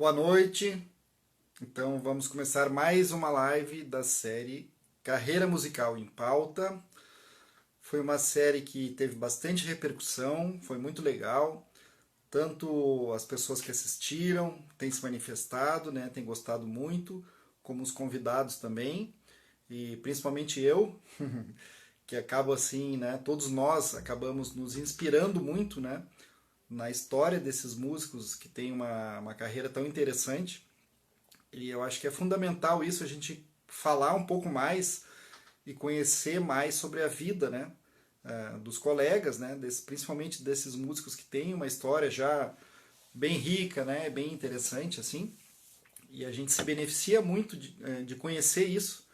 Boa noite. Então vamos começar mais uma live da série Carreira Musical em Pauta. Foi uma série que teve bastante repercussão, foi muito legal. Tanto as pessoas que assistiram têm se manifestado, né, têm gostado muito, como os convidados também, e principalmente eu, que acabo assim, né, todos nós acabamos nos inspirando muito, né, na história desses músicos que têm uma carreira tão interessante. E eu acho que é fundamental isso, a gente falar um pouco mais e conhecer mais sobre a vida, né? Dos colegas, né? Principalmente desses músicos que têm uma história já bem rica, né? Bem interessante, assim. E a gente se beneficia muito de conhecer isso.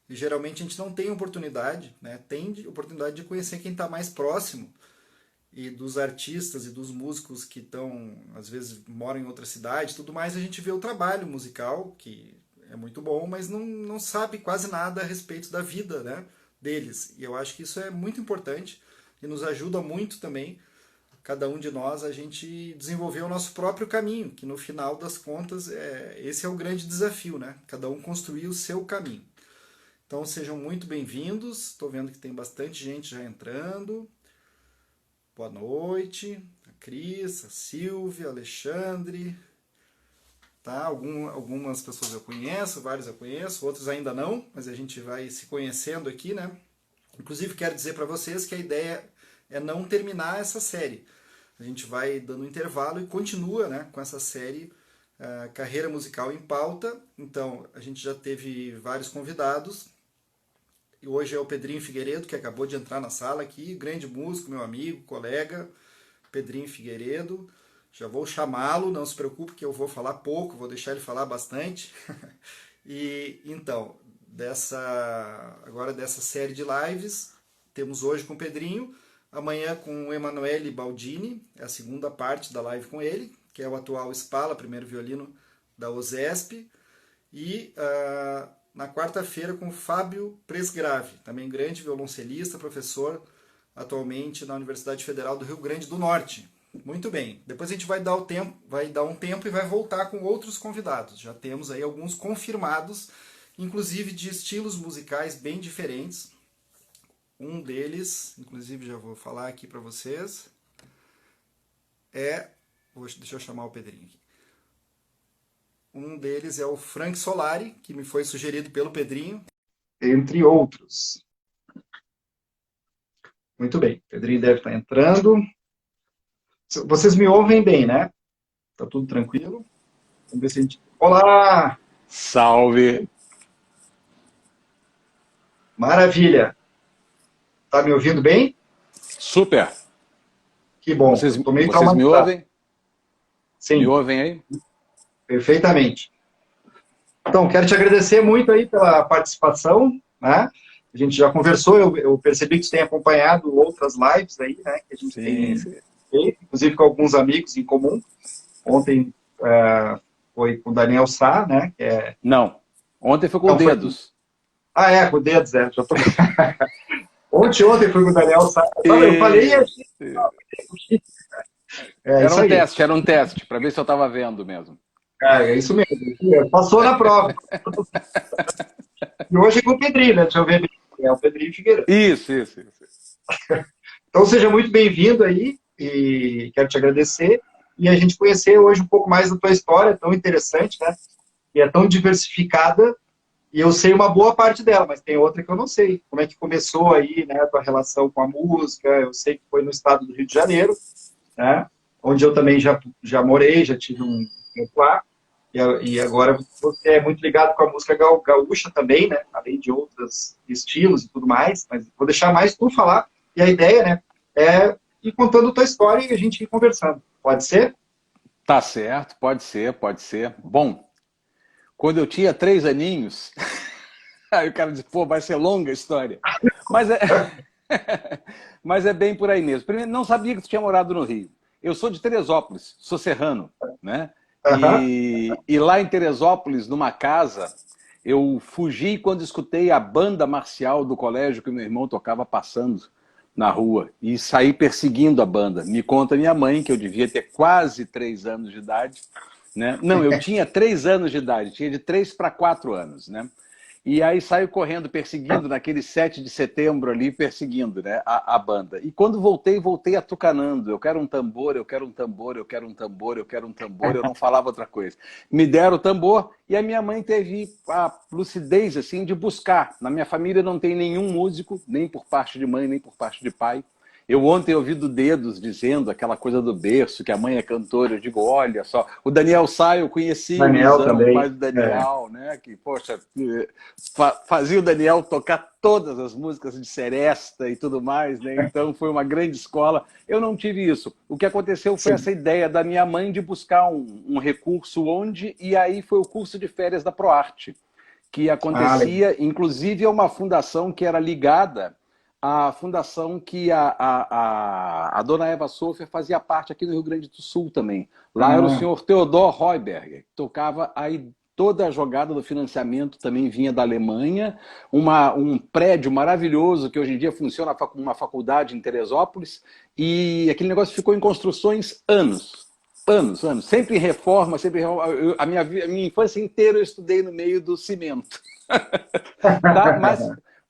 E geralmente a gente não tem oportunidade, né? Tem oportunidade de conhecer quem está mais próximo e dos artistas e dos músicos que estão, às vezes, moram em outra cidade, tudo mais, a gente vê o trabalho musical, que é muito bom, mas não sabe quase nada a respeito da vida, né, deles. E eu acho que isso é muito importante e nos ajuda muito também, cada um de nós, a gente desenvolver o nosso próprio caminho, que no final das contas, esse é o grande desafio, né? Cada um construir o seu caminho. Então sejam muito bem-vindos, estou vendo que tem bastante gente já entrando. Boa noite, a Cris, a Silvia, Alexandre, tá? Algumas pessoas eu conheço, vários eu conheço, outros ainda não, mas a gente vai se conhecendo aqui, né? Inclusive quero dizer para vocês que a ideia é não terminar essa série. A gente vai dando um intervalo e continua, né, com essa série Carreira Musical em Pauta. Então, a gente já teve vários convidados. E hoje é o Pedrinho Figueiredo, que acabou de entrar na sala aqui, grande músico, meu amigo, colega, Pedrinho Figueiredo. Já vou chamá-lo, não se preocupe que eu vou falar pouco, vou deixar ele falar bastante. E então, agora dessa série de lives, temos hoje com o Pedrinho, amanhã com o Emanuele Baldini, é a segunda parte da live com ele, que é o atual Spala, primeiro violino da OSESP, e na quarta-feira com o Fábio Presgrave, também grande violoncelista, professor atualmente na Universidade Federal do Rio Grande do Norte. Muito bem. Depois a gente vai dar um tempo e vai voltar com outros convidados. Já temos aí alguns confirmados, inclusive de estilos musicais bem diferentes. Um deles, inclusive já vou falar aqui para vocês, deixa eu chamar o Pedrinho aqui. Um deles é o Frank Solari, que me foi sugerido pelo Pedrinho, entre outros. Muito bem, o Pedrinho deve estar entrando. Vocês me ouvem bem, né? Tá tudo tranquilo? Vamos ver se a gente... Olá! Salve! Maravilha! Tá me ouvindo bem? Super! Que bom, Vocês, eu tô meio vocês me traumatizado. ouvem? Me Sim, ouvem aí? perfeitamente. Então, quero te agradecer muito aí pela participação, né? A gente já conversou, eu percebi que você tem acompanhado outras lives aí, né? Que a gente Sim, tem sim. feito, inclusive com alguns amigos em comum. Ontem foi com o Daniel Sá, né? Não. Ontem foi com o Não foi. Dedos. Com o Dedos, já tô... Ontem foi com o Daniel Sá. Eu falei e E... achei. É isso aí. Era um teste, para ver se eu estava vendo mesmo. É isso mesmo. Passou na prova. E hoje é com o Pedrinho, né? Deixa eu ver bem. É o Pedrinho Figueiredo. Isso. Então seja muito bem-vindo aí e quero te agradecer e a gente conhecer hoje um pouco mais da tua história, tão interessante, né? E é tão diversificada e eu sei uma boa parte dela, mas tem outra que eu não sei. Como é que começou aí, né, a tua relação com a música? Eu sei que foi no estado do Rio de Janeiro, né? Onde eu também já morei, já tive um tempo lá. E agora você é muito ligado com a música gaúcha também, né? Além de outros estilos e tudo mais. Mas vou deixar mais tu falar. E a ideia, né, é ir contando a tua história e a gente ir conversando. Pode ser? Tá certo, pode ser, pode ser. Bom, quando eu tinha 3 aninhos, aí o cara disse, pô, vai ser longa a história. Mas é, mas é bem por aí mesmo. Primeiro, não sabia que tu tinha morado no Rio. Eu sou de Teresópolis, sou serrano, né? Aham. E lá em Teresópolis, numa casa, eu fugi quando escutei a banda marcial do colégio que meu irmão tocava passando na rua e saí perseguindo a banda. Me conta minha mãe, que eu devia ter quase 3 anos de idade, né? Não, eu tinha 3 anos de idade, tinha de 3 para 4 anos, né? E aí saio correndo, perseguindo, naquele 7 de setembro ali, perseguindo, né, a banda. E quando voltei, voltei atucanando. Eu quero um tambor, eu quero um tambor, eu quero um tambor, eu quero um tambor. Eu não falava outra coisa. Me deram o tambor e a minha mãe teve a lucidez, assim, de buscar. Na minha família não tem nenhum músico, nem por parte de mãe, nem por parte de pai. Eu ontem ouvi do Dedos dizendo aquela coisa do berço, que a mãe é cantora. Eu digo, olha só, o Daniel Sá, eu conheci o Daniel Luizão, o pai também. do É. Daniel, né? Que, poxa, fazia o Daniel tocar todas as músicas de Seresta e tudo mais, né? Então foi uma grande escola. Eu não tive isso. O que aconteceu foi Sim. essa ideia da minha mãe de buscar um recurso onde, e aí foi o curso de férias da ProArte, que Ah, legal. acontecia, inclusive, é uma fundação que era ligada à fundação que a dona Eva Sofer fazia parte aqui no Rio Grande do Sul também. Lá era o Ah, senhor Theodor Heuberger, que tocava aí toda a jogada do financiamento também vinha da Alemanha, um prédio maravilhoso que hoje em dia funciona como uma faculdade em Teresópolis, e aquele negócio ficou em construções anos. Anos, anos. Sempre em reforma, sempre em reforma. A minha infância inteira eu estudei no meio do cimento. Tá?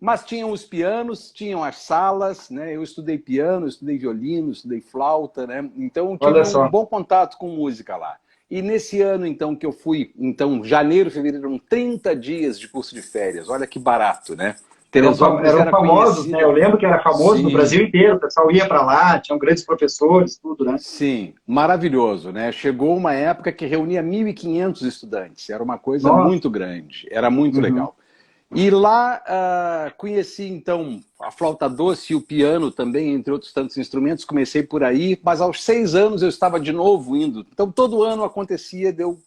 Mas tinham os pianos, tinham as salas, né? Eu estudei piano, estudei violino, estudei flauta, né? Então eu tive olha um só. bom contato com música lá. E nesse ano, então, que eu fui, então, janeiro, fevereiro, eram 30 dias de curso de férias. Olha que barato, né? Teresópolis Eram era famosos, né? Eu conhecida. lembro que era famoso no Sim, Brasil inteiro, o pessoal ia para lá, tinham grandes professores, tudo, né? sim, maravilhoso, né? Chegou uma época que reunia 1.500 estudantes, era uma coisa Nossa. muito grande, era muito Uhum. legal. E lá conheci então a flauta doce e o piano também, entre outros tantos instrumentos. Comecei por aí, mas aos 6 anos eu estava de novo indo. Então todo ano acontecia de eu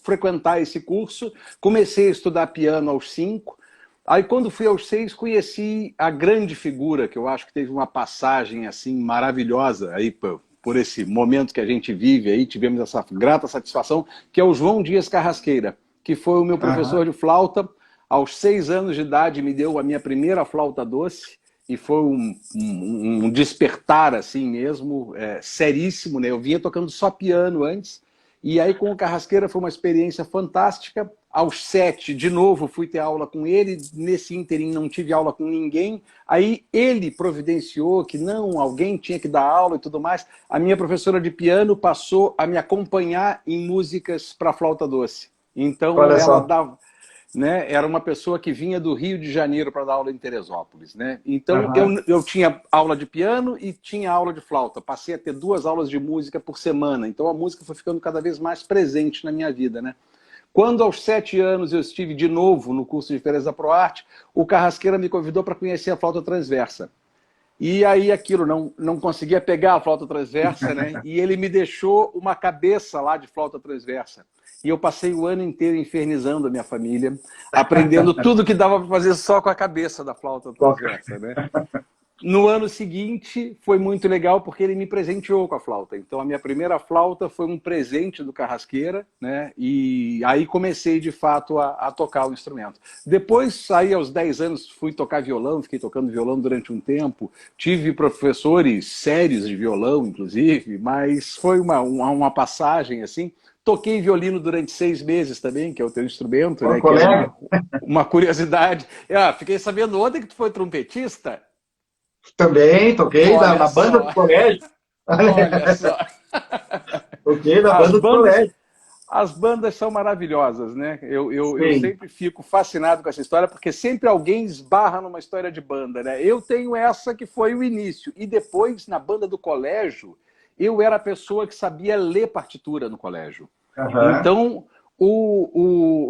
frequentar esse curso. Comecei a estudar piano aos 5. Aí quando fui aos 6 conheci a grande figura que eu acho que teve uma passagem assim maravilhosa aí por esse momento que a gente vive aí. Tivemos essa grata satisfação que é o João Dias Carrasqueira, que foi o meu Aham. professor de flauta. Aos 6 anos de idade me deu a minha primeira flauta doce e foi um despertar assim mesmo, seríssimo, né? Eu vinha tocando só piano antes e aí com o Carrasqueira foi uma experiência fantástica. Aos 7, de novo, fui ter aula com ele. Nesse ínterim não tive aula com ninguém. Aí ele providenciou que não, alguém tinha que dar aula e tudo mais. A minha professora de piano passou a me acompanhar em músicas para flauta doce. Então Olha ela só. dava, né, era uma pessoa que vinha do Rio de Janeiro para dar aula em Teresópolis, né? Então Aham. eu tinha aula de piano e tinha aula de flauta. Passei a ter 2 aulas de música por semana. Então a música foi ficando cada vez mais presente na minha vida, né? Quando aos 7 anos eu estive de novo no curso de férias da ProArte, o Carrasqueira me convidou para conhecer a flauta transversa. E aí aquilo, não conseguia pegar a flauta transversa, né? E ele me deixou uma cabeça lá de flauta transversa. E eu passei o ano inteiro infernizando a minha família, aprendendo tudo que dava para fazer só com a cabeça da flauta Toca. transversa, né? No ano seguinte foi muito legal porque ele me presenteou com a flauta. Então a minha primeira flauta foi um presente do Carrasqueira, né? E aí comecei de fato a tocar o instrumento. Depois, aí aos 10 anos, fui tocar violão, fiquei tocando violão durante um tempo. Tive professores sérios de violão, inclusive, mas foi uma passagem assim. Toquei violino durante 6 meses também, que é o teu instrumento, Ô, né? Que é colega, uma curiosidade. Fiquei sabendo ontem que tu foi trompetista. também toquei Olha na banda do só, colégio. olha só. Toquei na As banda do bandas, colégio. as bandas são maravilhosas, né? Eu Sim. sempre fico fascinado com essa história, porque sempre alguém esbarra numa história de banda, né? Eu tenho essa que foi o início. E depois, na banda do colégio, eu era a pessoa que sabia ler partitura no colégio. Aham. Então,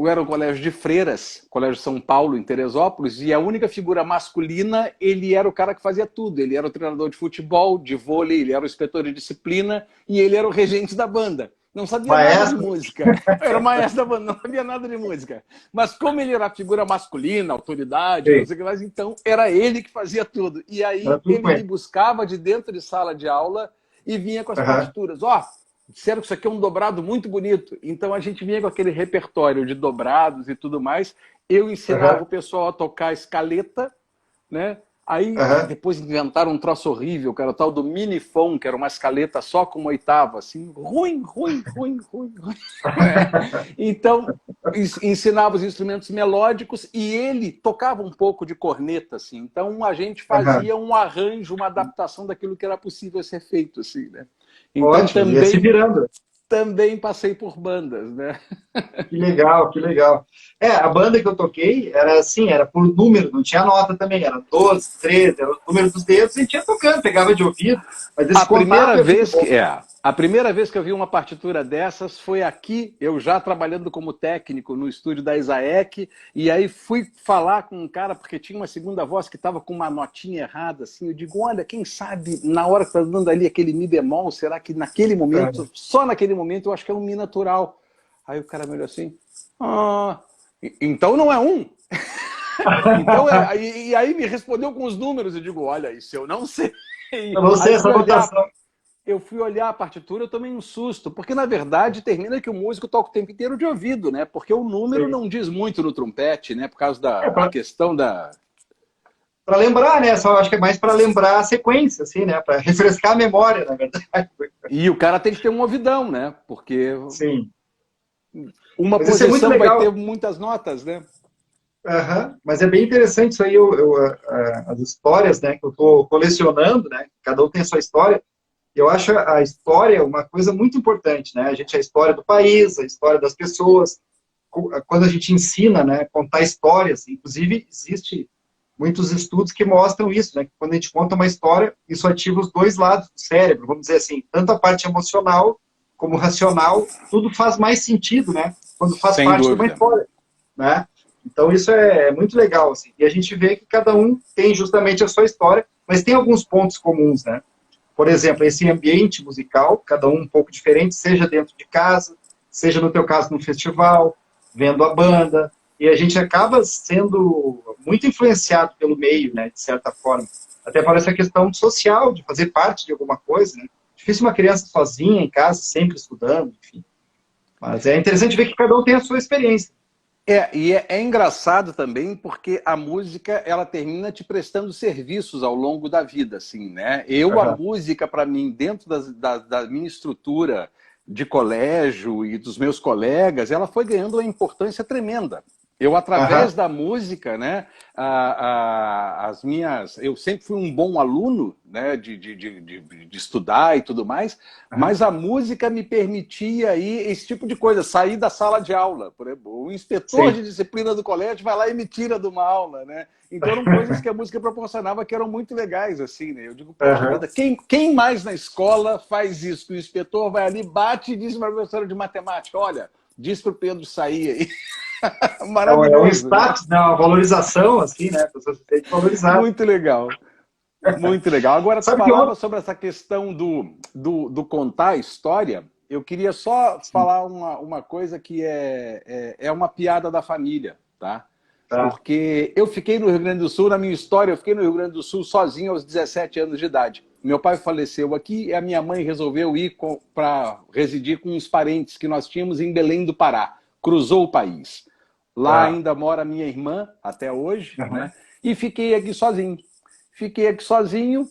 era um colégio de freiras, Colégio São Paulo, em Teresópolis, e a única figura masculina, ele era o cara que fazia tudo. Ele era o treinador de futebol, de vôlei, ele era o inspetor de disciplina e ele era o regente da banda. Não sabia nada de Maestro. música. Era o maestro da banda, não sabia nada de música. Mas como ele era a figura masculina, autoridade, não Sim. sei o que mais, então era ele que fazia tudo. E Era aí tudo com ele me ele. buscava de dentro de sala de aula e vinha com as Aham. partituras. Disseram que isso aqui é um dobrado muito bonito. Então a gente vinha com aquele repertório de dobrados e tudo mais. Eu ensinava Aham. o pessoal a tocar escaleta, né? Aí Aham. depois inventaram um troço horrível, que era o tal do minifone, que era uma escaleta só com uma oitava, assim, ruim, ruim, ruim, ruim, ruim. Então, ensinava os instrumentos melódicos e ele tocava um pouco de corneta, assim. Então, a gente Aham. fazia um arranjo, uma adaptação daquilo que era possível ser feito, assim, né? Então, Ótimo, ia se virando. também passei por bandas, né? Que legal, que legal. É, a banda que eu toquei era assim, era por número, não tinha nota também, era 12, 13, era o número dos dedos, e a gente ia tocando, pegava de ouvido, mas esse contato é muito bom. A primeira vez que eu vi uma partitura dessas foi aqui, eu já trabalhando como técnico no estúdio da Isaac, e aí fui falar com um cara, porque tinha uma segunda voz que estava com uma notinha errada, assim, eu digo, olha, quem sabe, na hora que está dando ali aquele mi bemol, será que naquele momento, só naquele momento, eu acho que é um mi natural. Aí o cara me olhou assim, então não é um? Então, e aí me respondeu com os números, eu digo, olha, isso eu não sei. Eu não sei Aí essa votação. eu fui olhar a partitura, eu tomei um susto, porque na verdade termina que o músico toca o tempo inteiro de ouvido, né? Porque o número Sim. não diz muito no trompete, né? Por causa É, da a questão da. para lembrar, né? Só acho que é mais para lembrar a sequência, assim, né? Para refrescar a memória, na verdade. E o cara tem que ter um ouvidão, né? Porque Sim. uma Mas isso é muito posição vai ter legal. muitas notas, né? Aham. Mas é bem interessante isso aí, as histórias, né, que eu estou colecionando, né? Cada um tem a sua história. Eu acho a história uma coisa muito importante, né? A gente é a história do país, a história das pessoas. Quando a gente ensina, né, contar histórias, inclusive existe muitos estudos que mostram isso, né? Que quando a gente conta uma história, isso ativa os dois lados do cérebro, vamos dizer assim, tanto a parte emocional como racional, tudo faz mais sentido, né? Quando faz Sem parte de uma dúvida. história, né? Então isso é muito legal, assim. E a gente vê que cada um tem justamente a sua história, mas tem alguns pontos comuns, né? Por exemplo, esse ambiente musical, cada um pouco diferente, seja dentro de casa, seja no teu caso no festival, vendo a banda, e a gente acaba sendo muito influenciado pelo meio, né, de certa forma. Até por essa questão social, de fazer parte de alguma coisa, né? Difícil uma criança sozinha em casa, sempre estudando, enfim. Mas é interessante ver que cada um tem a sua experiência. É engraçado também porque a música ela termina te prestando serviços ao longo da vida, assim, né? A Aham, música para mim dentro da minha estrutura de colégio e dos meus colegas, ela foi ganhando uma importância tremenda. Eu através aham, da música, né? As minhas, eu sempre fui um bom aluno, né? De estudar e tudo mais. aham, Mas a música me permitia aí esse tipo de coisa, sair da sala de aula. Por exemplo, o inspetor sim. de disciplina do colégio vai lá e me tira de uma aula, né? Então eram coisas que a música proporcionava que eram muito legais, assim, né? Eu digo, poxa Aham. vida, quem mais na escola faz isso? Que o inspetor vai ali, bate e diz para a professora de matemática, olha, diz para o Pedro sair aí. É um Maravilhoso, né? status, né, uma valorização, assim, né? A pessoa se sente valorizada. Muito legal. Muito legal. Agora, tu Sabe que falava ontem... sobre essa questão do contar a história. Eu queria só Sim, falar uma coisa que é uma piada da família, tá? tá. Porque eu fiquei no Rio Grande do Sul, na minha história, eu fiquei no Rio Grande do Sul sozinho aos 17 anos de idade. Meu pai faleceu aqui e a minha mãe resolveu ir para residir com uns parentes que nós tínhamos em Belém do Pará. Cruzou o país. Lá Tá. ainda mora minha irmã, até hoje, né? Aham. E fiquei aqui sozinho. Fiquei aqui sozinho.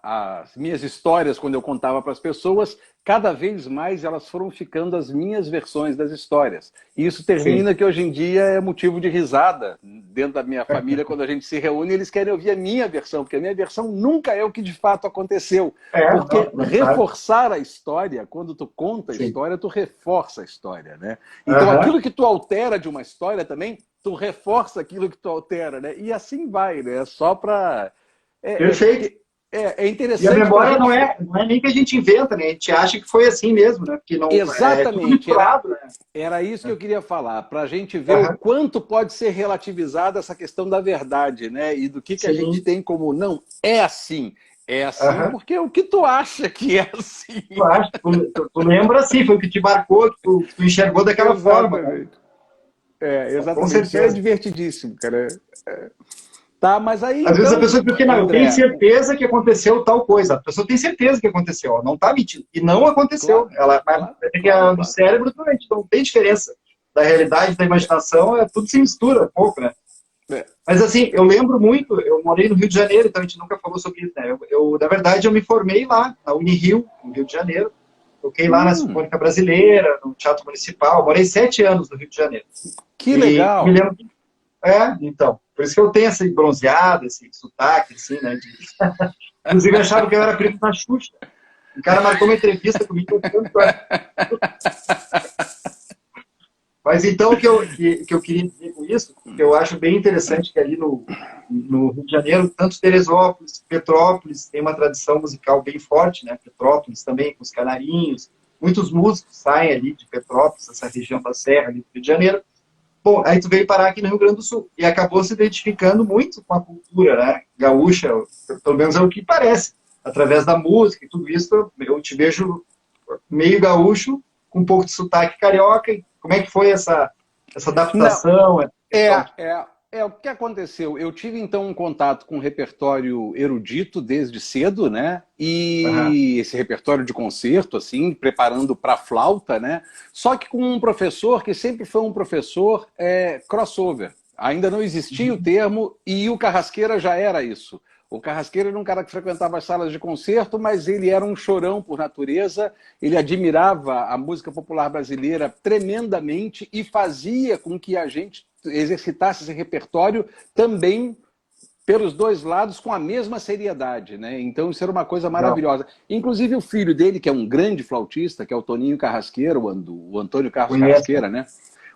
As minhas histórias, quando eu contava para as pessoas, cada vez mais elas foram ficando as minhas versões das histórias. E isso Sim. termina que hoje em dia é motivo de risada dentro da minha família, quando a gente se reúne, eles querem ouvir a minha versão, porque a minha versão nunca é o que de fato aconteceu. Não, Porque não sabe. reforçar a história, quando tu conta a Sim. história, tu reforça a história, né? Então Aham. aquilo que tu altera de uma história também, tu reforça aquilo que tu altera, né? E assim vai, né? Só para Perfeito. porque é E a interessante para a memória gente. não é nem que a gente inventa, né? A gente acha que foi assim mesmo, né? Porque não, é tudo Exatamente, misturado, né? era isso que eu queria falar, para a gente ver o Aham. quanto pode ser relativizada essa questão da verdade, né? E do que a gente Sim. tem como. Não, é assim. É assim Aham. porque é o que tu acha que é assim. Tu acha, tu lembra assim, foi o que te marcou, que tu enxergou daquela forma, né? Exatamente. Com Exatamente. Isso é certeza. divertidíssimo, cara. Tá, mas aí Às vezes a então, pessoa diz que não, eu tenho André, certeza que aconteceu tal coisa. A pessoa tem certeza que aconteceu, ela não está mentindo. E não aconteceu. claro, Mas claro, é que claro, no claro. cérebro também não tem diferença da realidade, da imaginação, tudo se mistura um pouco, né? Mas assim, eu lembro muito, eu morei no Rio de Janeiro, então a gente nunca falou sobre isso, né? Na verdade, eu me formei lá, na Unirio, no Rio de Janeiro. Toquei lá na Hum, Sinfônica Brasileira, no Teatro Municipal. Morei 7 anos no Rio de Janeiro. que E me legal. lembro que... então. Por isso que eu tenho esse bronzeado, esse sotaque, assim, né? Inclusive, eu achava que eu era primo da Xuxa. O cara marcou uma entrevista comigo, eu tanto Mas então, o que eu queria dizer com isso, que eu acho bem interessante que ali no Rio de Janeiro, tanto Teresópolis, Petrópolis, tem uma tradição musical bem forte, né? Petrópolis também, com os canarinhos. Muitos músicos saem ali de Petrópolis, essa região da Serra ali do Rio de Janeiro. Bom, aí tu veio parar aqui no Rio Grande do Sul e acabou se identificando muito com a cultura, né? Gaúcha, pelo menos é o que parece. Através da música e tudo isso, eu te vejo meio gaúcho, com um pouco de sotaque carioca. E como é que foi essa Não, adaptação, essa é, questão? o que aconteceu. Eu tive então um contato com um repertório erudito desde cedo, né? Aham. E esse repertório de concerto, assim, preparando para flauta, né? Só que com um professor que sempre foi um professor crossover. Ainda não existia o Uhum. termo e o Carrasqueira já era isso. O Carrasqueira era um cara que frequentava as salas de concerto, mas ele era um chorão por natureza, ele admirava a música popular brasileira tremendamente e fazia com que a gente exercitasse esse repertório também pelos dois lados com a mesma seriedade, né? Então isso era uma coisa Legal. maravilhosa. Inclusive o filho dele, que é um grande flautista, que é o Toninho Carrasqueira, o Antônio Carlos Conheço. Carrasqueira, né?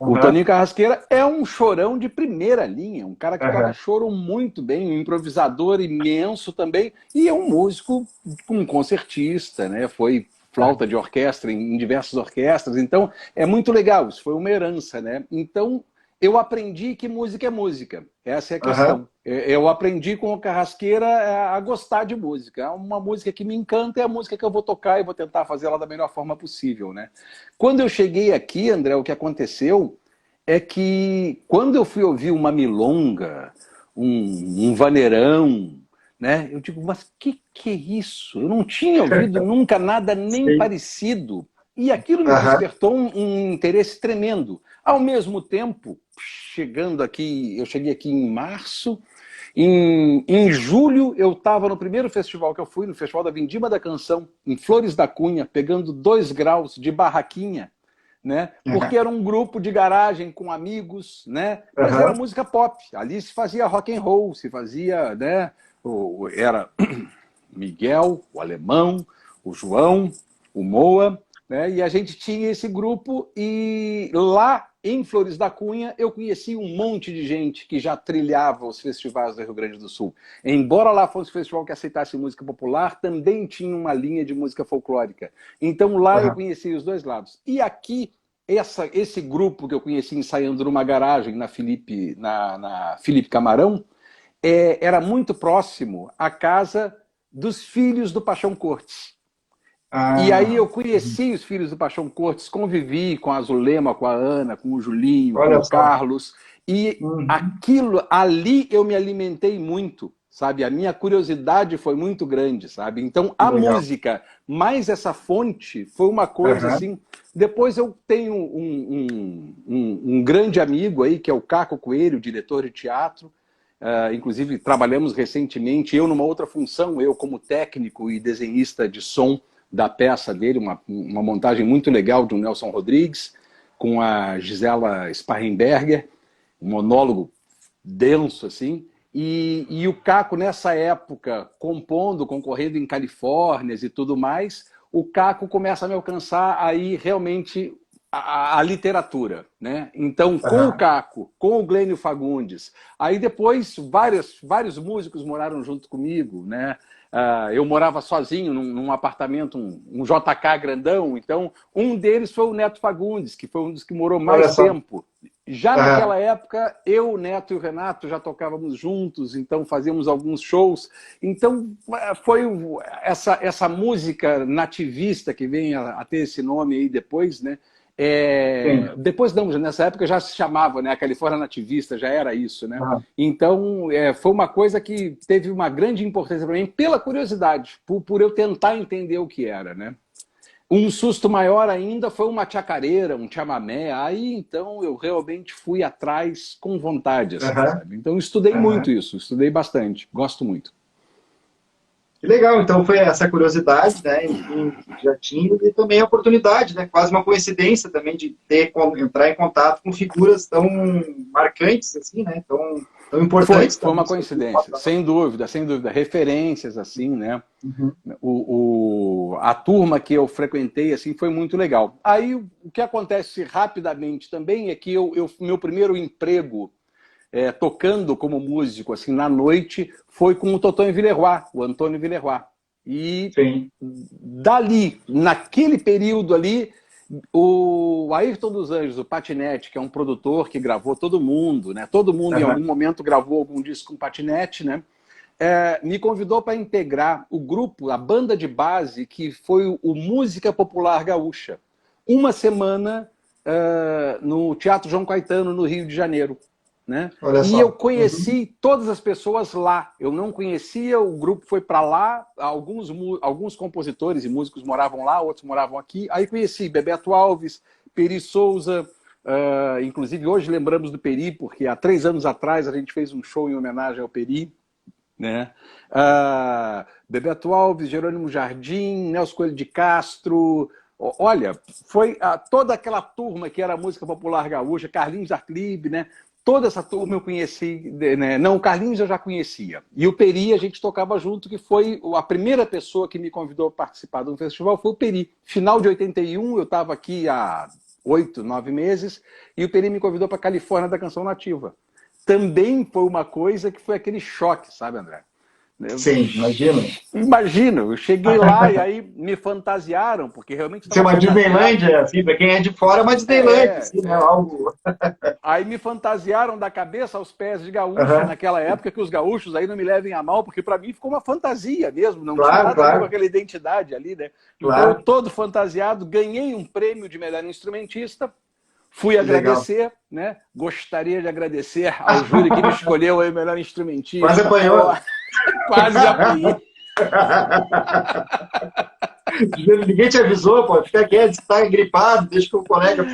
O Aham. Toninho Carrasqueira é um chorão de primeira linha, um cara que toca Aham. choro muito bem, um improvisador imenso também, e é um músico, um concertista, né? Foi flauta de orquestra em diversas orquestras, então é muito legal, isso foi uma herança, né? Então eu aprendi que música é música, essa é a Aham. questão. Eu aprendi com o Carrasqueira a gostar de música. Uma música que me encanta é a música que eu vou tocar e vou tentar fazer ela da melhor forma possível, né? Quando eu cheguei aqui, André, o que aconteceu é que quando eu fui ouvir uma milonga, um vaneirão, né? Eu digo, mas que é isso? Eu não tinha ouvido nunca nada nem Sim. parecido. E aquilo me Aham. despertou um interesse tremendo. Ao mesmo tempo, chegando aqui, eu cheguei aqui em março, em julho eu estava no primeiro festival que eu fui, no Festival da Vindima da Canção, em Flores da Cunha, pegando 2 graus de barraquinha, né? Porque Aham. era um grupo de garagem com amigos, né? Mas era Aham. música pop. Ali se fazia rock and roll, se fazia, né? Era Miguel, o Alemão, o João, o Moa, né? E a gente tinha esse grupo e lá em Flores da Cunha eu conheci um monte de gente que já trilhava os festivais do Rio Grande do Sul. Embora lá fosse um festival que aceitasse música popular, também tinha uma linha de música folclórica. Então lá eu Aham. conheci os dois lados. E aqui esse grupo que eu conheci ensaiando numa garagem na Felipe Camarão era muito próximo à casa dos filhos do Paixão Cortes. E aí Ah, eu conheci os filhos do Paixão Cortes, convivi com a Zulema, com a Ana, com o Julinho, com olha o só. Carlos, e Uhum. aquilo ali eu me alimentei muito, sabe? A minha curiosidade foi muito grande, sabe? Então Que a legal. música, mais essa fonte, foi uma coisa Aham. assim. Depois eu tenho um grande amigo aí, que é o Caco Coelho, diretor de teatro. Inclusive, trabalhamos recentemente, eu numa outra função, eu como técnico e desenhista de som da peça dele, uma montagem muito legal de um Nelson Rodrigues, com a Gisela Sparrenberger, um monólogo denso, assim. E o Caco, nessa época, compondo, concorrendo em Califórnias e tudo mais, o Caco começa a me alcançar aí realmente a literatura, né? Então, com o Aham. Caco, com o Glênio Fagundes, aí depois vários músicos moraram junto comigo, né? Eu morava sozinho num apartamento, um JK grandão, então um deles foi o Neto Fagundes, que foi um dos que morou Olha mais só. tempo. Já Aham. naquela época, eu, o Neto e o Renato já tocávamos juntos, então fazíamos alguns shows. Então, foi essa música nativista que vem a ter esse nome aí depois, né? Sim. Depois não, nessa época já se chamava, né? A Califórnia Nativista, já era isso, né? Aham. Então, foi uma coisa que teve uma grande importância para mim, pela curiosidade, por eu tentar entender o que era, né? Um susto maior ainda foi uma chacareira, um chamamé. Aí, então, eu realmente fui atrás com vontade, assim, Aham, sabe? Então, eu estudei muito aham. isso, estudei bastante, gosto muito. Que legal, então foi essa curiosidade, né, enfim, já tinha, e também a oportunidade, né, quase uma coincidência também de entrar em contato com figuras tão marcantes, assim, né, tão importantes da Foi uma música. coincidência, sem dúvida. Referências, assim, né? Uhum. A turma que eu frequentei, assim, foi muito legal. Aí, o que acontece rapidamente também é que meu primeiro emprego tocando como músico, assim, na noite, foi com o Totonho Villeroy, o Antônio Villeroy. E Sim. dali, naquele período ali, o Ayrton dos Anjos, o Patinete, que é um produtor que gravou todo mundo, né? Todo mundo em Aham. algum momento gravou algum disco com Patinete, né? Me convidou para integrar o grupo, a banda de base, que foi o Música Popular Gaúcha. Uma semana no Teatro João Caetano, no Rio de Janeiro. Né? Olha E eu só. Uhum. conheci todas as pessoas lá. Eu não conhecia, o grupo foi para lá, alguns compositores e músicos moravam lá, outros moravam aqui. Aí conheci Bebeto Alves, Peri Souza, inclusive hoje lembramos do Peri, porque há 3 anos atrás a gente fez um show em homenagem ao Peri. Né? Bebeto Alves, Jerônimo Jardim, Nelson Coelho de Castro. Olha, foi toda aquela turma que era música popular gaúcha, Carlinhos Arclibe, né? Toda essa turma eu conheci, né? Não, o Carlinhos eu já conhecia. E o Peri a gente tocava junto, que foi a primeira pessoa que me convidou a participar de um festival, foi o Peri. Final de 81, eu estava aqui há 8, 9 meses, e o Peri me convidou para a Califórnia da Canção Nativa. Também foi uma coisa que foi aquele choque, sabe, André? Sim, imagino. Imagina, eu cheguei lá e aí me fantasiaram, porque realmente Ser estava uma fantasiado. Disneylândia, assim, para quem é de fora, é uma Disneylândia, É, assim, né, é. algo... Aí me fantasiaram da cabeça aos pés de gaúcho, Aham. naquela época que os gaúchos aí não me levem a mal, porque para mim ficou uma fantasia mesmo, não tinha Claro, nada a ver com claro, aquela identidade ali, né? Então eu claro. todo fantasiado, ganhei um prêmio de melhor instrumentista, fui Que legal. agradecer, né? Gostaria de agradecer ao júri que me escolheu aí o melhor Quase instrumentista. apanhou. Quase apanhei. Ninguém te avisou, pô. Fica quieto, você tá gripado, deixa que o colega.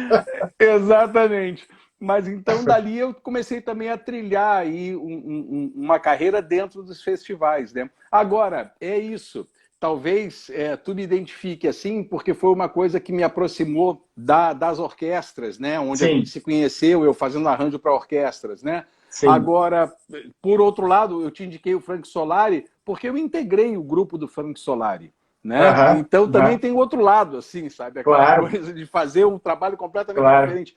Exatamente. Mas então dali eu comecei também a trilhar aí uma carreira dentro dos festivais, né? Agora, é isso. Talvez tu me identifique assim, porque foi uma coisa que me aproximou das orquestras, né? Onde a gente Sim, se conheceu, eu fazendo arranjo para orquestras, né? sim. Agora, por outro lado, eu te indiquei o Frank Solari, porque eu integrei o grupo do Frank Solari. Né? Aham, Então também aham. tem o outro lado, assim, sabe? Aquela Claro, coisa de fazer um trabalho completamente claro. diferente.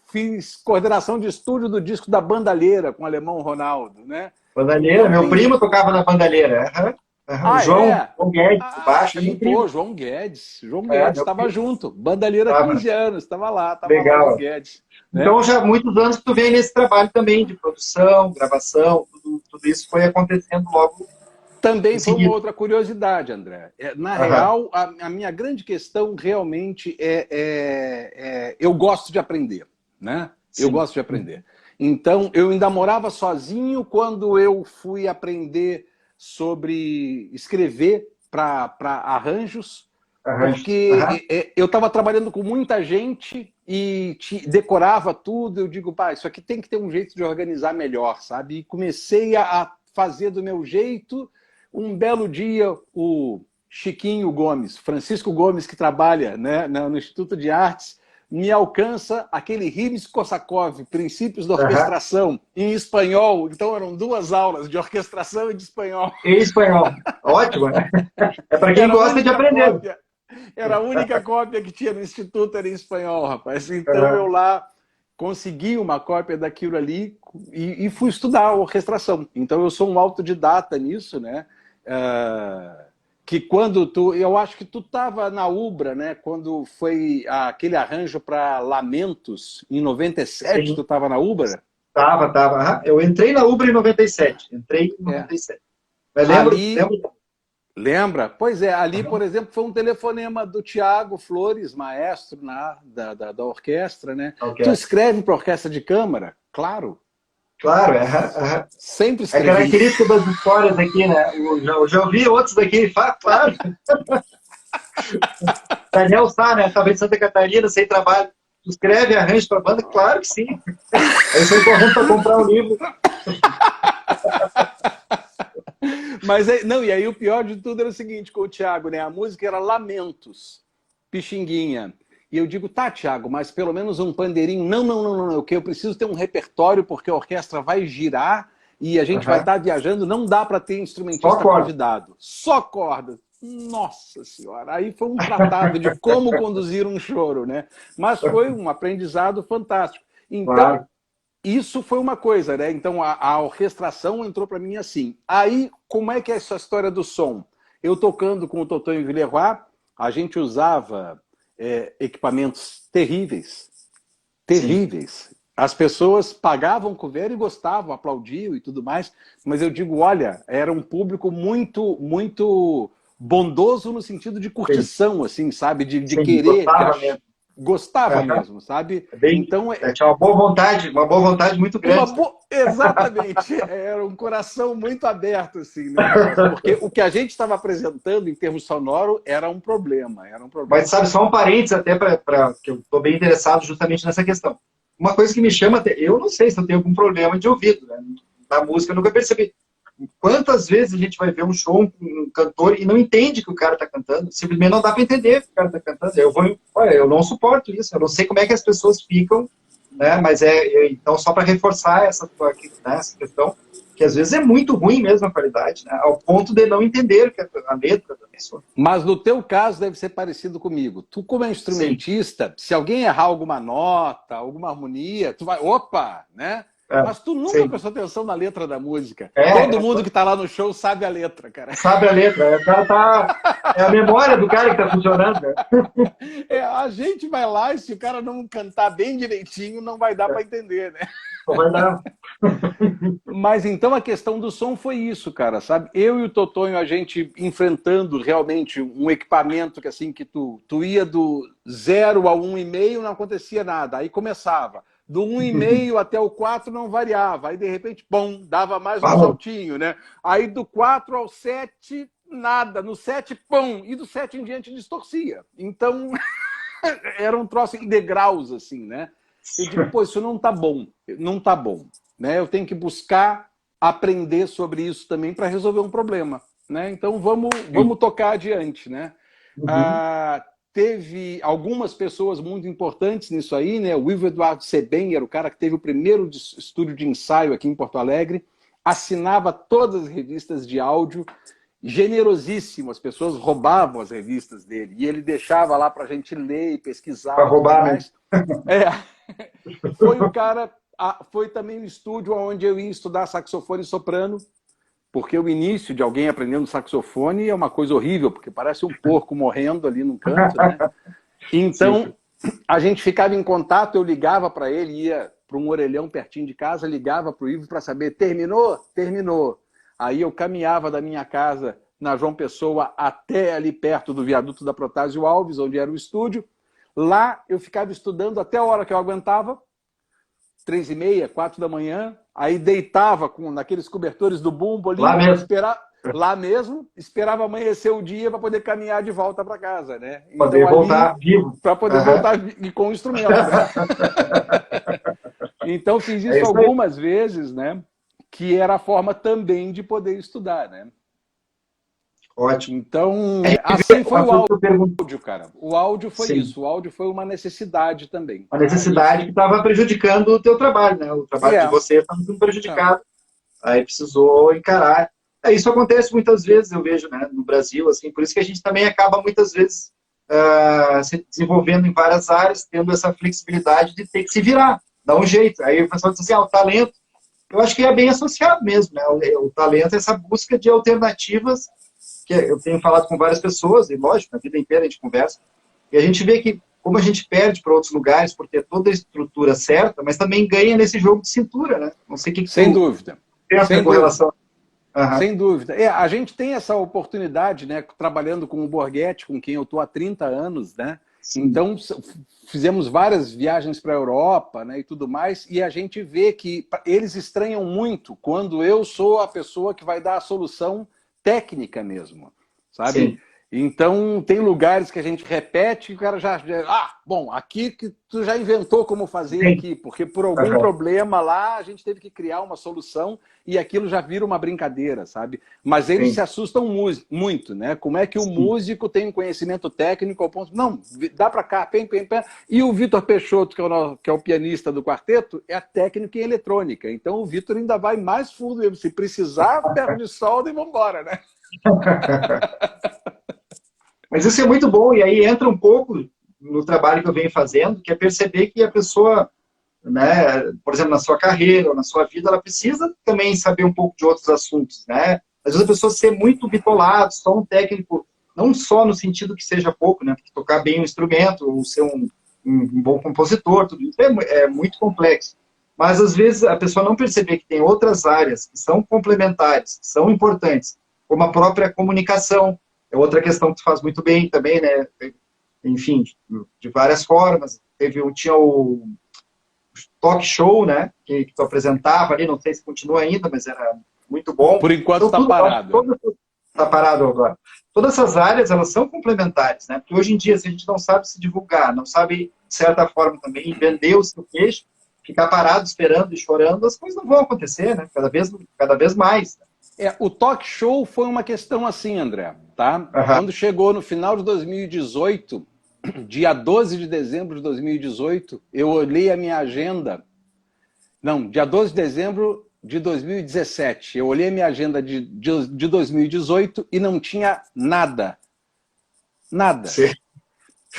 Fiz coordenação de estúdio do disco da Bandalheira com o alemão Ronaldo, né? Bandalheira, Então meu tem. primo tocava na bandalheira. Aham, aham. O Ah, João, é? João Guedes, o Ah, baixo, é sim, meu pô, primo. João Guedes. João É, Guedes meu estava primo. junto. Bandalheira, Tava. 15 anos, estava lá, João Legal. Guedes. Né? Então, já há muitos anos que tu vem nesse trabalho também, de produção, gravação, tudo isso foi acontecendo logo em Também foi uma seguida. outra curiosidade, André. Na Aham, real, a minha grande questão realmente eu gosto de aprender, né? Eu sim. gosto de aprender. Então, eu ainda morava sozinho quando eu fui aprender sobre escrever para arranjos, Arranjos. Aham, porque eu estava trabalhando com muita gente e decorava tudo. Eu digo, pá, isso aqui tem que ter um jeito de organizar melhor, sabe? E comecei a fazer do meu jeito. Um belo dia, o Chiquinho Gomes, Francisco Gomes, que trabalha, né, no Instituto de Artes, me alcança aquele Rimsky-Korsakov, Princípios da aham. Orquestração, em espanhol. Então eram 2 aulas de orquestração e de espanhol. E espanhol. Ótimo, né? É para quem Era a gosta de única aprender. cópia. Era a única cópia que tinha no Instituto, era em espanhol, rapaz. Então eu Aham. lá consegui uma cópia daquilo ali e fui estudar a orquestração. Então eu sou um autodidata nisso, né? Que quando eu acho que tu estava na Ubra, né? Quando foi aquele arranjo para Lamentos, em 97, tu Sim. estava na Ubra? Tava. Aham. Eu entrei na Ubra em 97. Entrei em É. 97. Mas lembro, Ali, lembro. lembra? Pois é, ali, Aham. por exemplo, foi um telefonema do Tiago Flores, maestro da orquestra, né? Tu Ok. escreve para orquestra de câmara? Claro, Claro, aham, aham. sempre É escrevi. característica das histórias aqui, né? Eu já ouvi outros daqui, claro. Daniel Sá, né? Tava em Santa Catarina, sem trabalho. Tu escreve arranjo pra banda? Claro que sim. Aí eu saí correndo pra comprar um livro. Mas não, e aí o pior de tudo era o seguinte com o Thiago, né? A música era Lamentos, Pixinguinha. E eu digo, tá, Thiago, mas pelo menos um pandeirinho. Não, não, não, não, eu preciso ter um repertório porque a orquestra vai girar e a gente vai estar viajando, não dá para ter Só instrumentista corda. convidado. Só corda. Nossa Senhora, aí foi um tratado de como conduzir um choro, né? Mas foi um aprendizado fantástico. Então, Claro. isso foi uma coisa, né? Então a orquestração entrou para mim assim. Aí, como é que é essa história do som? Eu tocando com o Totonho Villeroy, a gente usava equipamentos terríveis, Sim. terríveis. As pessoas pagavam cover e gostavam, aplaudiam e tudo mais, mas eu digo, olha, era um público muito, muito bondoso no sentido de Sim. curtição, assim, sabe? De Sim. querer, Gostava mesmo. gostava Aham. mesmo, sabe? É bem, Então, tinha uma boa vontade muito grande. Exatamente, era um coração muito aberto assim no negócio, porque o que a gente estava apresentando em termos sonoro era um problema, era um Mas problema. sabe, só um parênteses até para que eu estou bem interessado justamente nessa questão. Uma coisa que me chama, eu não sei se eu tenho algum problema de ouvido, né? Na música eu nunca percebi. Quantas vezes a gente vai ver um show com um cantor e não entende que o cara está cantando? Simplesmente não dá para entender que o cara está cantando. Olha, eu não suporto isso. Eu não sei como é que as pessoas ficam, né? Mas então só para reforçar essa questão, que às vezes é muito ruim mesmo a qualidade, né? Ao ponto de não entender que a letra da pessoa. Mas no teu caso deve ser parecido comigo. Tu, como é Sim. instrumentista, se alguém errar alguma nota, alguma harmonia, tu vai, opa, né? É, Mas tu nunca sim. prestou atenção na letra da música. Todo É, mundo que tá lá no show sabe a letra, cara. sabe a letra. O cara tá. É a memória do cara que tá funcionando, né? A gente vai lá e se o cara não cantar bem direitinho, não vai dar para entender, né? Só vai dar. Mas então a questão do som foi isso, cara, sabe? Eu e o Totonho, a gente enfrentando realmente um equipamento que assim, que tu ia do 0 ao 1,5 não acontecia nada. Aí começava. Do 1,5 até o 4 não variava. Aí de repente, bom, dava mais um Falou. saltinho, né? Aí do 4 ao 7, nada. No 7, pum. E do 7 em diante distorcia. Então, era um troço em degraus, assim, né? Eu digo, pô, isso não tá bom. Não tá bom. Né? Eu tenho que buscar aprender sobre isso também para resolver um problema. Né? Então vamos tocar adiante. Né? Uhum. Teve algumas pessoas muito importantes nisso aí. Né? O Ivo Eduardo Seben era o cara que teve o primeiro estúdio de ensaio aqui em Porto Alegre, assinava todas as revistas de áudio, generosíssimo, as pessoas roubavam as revistas dele e ele deixava lá para a gente ler e pesquisar Para e tudo roubar, né? mais. Foi o cara, foi também o estúdio onde eu ia estudar saxofone e soprano, porque o início de alguém aprendendo saxofone é uma coisa horrível, porque parece um porco morrendo ali no canto, né? Sim. Então, a gente ficava em contato, eu ligava para ele, ia para um orelhão pertinho de casa, ligava para o Ivo para saber, terminou? Terminou. Aí eu caminhava da minha casa na João Pessoa até ali perto do viaduto da Protásio Alves, onde era o estúdio. Lá eu ficava estudando até a hora que eu aguentava, 3h30, 4 da manhã, aí deitava naqueles cobertores do bumbo Lá ali, mesmo. lá mesmo, esperava amanhecer o dia para poder caminhar de volta para casa, né? Poder Então ali, voltar vivo. para poder Uhum. voltar com o instrumento, né? Então fiz É isso isso aí. algumas vezes, né? Que era a forma também de poder estudar, né? Ótimo. Então, assim foi Uma o coisa que eu pergunto. áudio, cara. O áudio foi Sim. isso. O áudio foi uma necessidade também. A Tá? necessidade que Isso. estava prejudicando o teu trabalho, né? O trabalho de É. você estava sendo É. prejudicado. Aí precisou encarar. Isso acontece muitas vezes, eu vejo, né, no Brasil, assim, por isso que a gente também acaba muitas vezes se desenvolvendo em várias áreas, tendo essa flexibilidade de ter que se virar, dar um jeito. Aí o pessoal diz assim, o talento, eu acho que é bem associado mesmo, né? O talento é essa busca de alternativas, que eu tenho falado com várias pessoas, e lógico, a vida inteira a gente conversa, e a gente vê que como a gente perde para outros lugares por ter toda a estrutura certa, mas também ganha nesse jogo de cintura, né? Não sei o que Sem tu dúvida. pensa Sem com dúvida. relação. Uhum. Sem dúvida. A gente tem essa oportunidade, né, trabalhando com o Borghetti, com quem eu estou há 30 anos, né? Sim, Então, fizemos várias viagens para a Europa, né, e tudo mais, e a gente vê que eles estranham muito quando eu sou a pessoa que vai dar a solução técnica mesmo, sabe? sim. Então, tem lugares que a gente repete e o cara bom, aqui que tu já inventou como fazer Sim. aqui, porque por algum problema lá a gente teve que criar uma solução e aquilo já vira uma brincadeira, sabe? Mas eles Sim. se assustam muito, né? Como é que o músico tem um conhecimento técnico ao ponto... Não, dá pra cá, pem. E o Vitor Peixoto, que é o pianista do quarteto, é a técnica em eletrônica. Então o Vitor ainda vai mais fundo mesmo. Se precisar, ferro de solda e vambora, né? Mas isso é muito bom, e aí entra um pouco no trabalho que eu venho fazendo, que é perceber que a pessoa, né, por exemplo, na sua carreira ou na sua vida, ela precisa também saber um pouco de outros assuntos, né? Às vezes a pessoa ser muito bitolada, só um técnico, não só no sentido que seja pouco, né? Porque tocar bem um instrumento, ou ser um bom compositor, tudo isso é muito complexo. Mas às vezes a pessoa não perceber que tem outras áreas que são complementares, que são importantes, como a própria comunicação, é outra questão que tu faz muito bem também, né? Enfim, de várias formas. Tinha o talk show, né? Que tu apresentava ali, não sei se continua ainda, mas era muito bom. Por enquanto está Então, parado. Está parado agora. Todas essas áreas, elas são complementares, né? Porque hoje em dia, se a gente não sabe se divulgar, não sabe, de certa forma, também vender o seu peixe, ficar parado, esperando e chorando, as coisas não vão acontecer, né? Cada vez mais. O talk show foi uma questão assim, André, tá? Uhum. Quando chegou no final de 2018, dia 12 de dezembro de 2018, eu olhei a minha agenda. Não, dia 12 de dezembro de 2017. Eu olhei a minha agenda de 2018 e não tinha nada. Nada. Sim.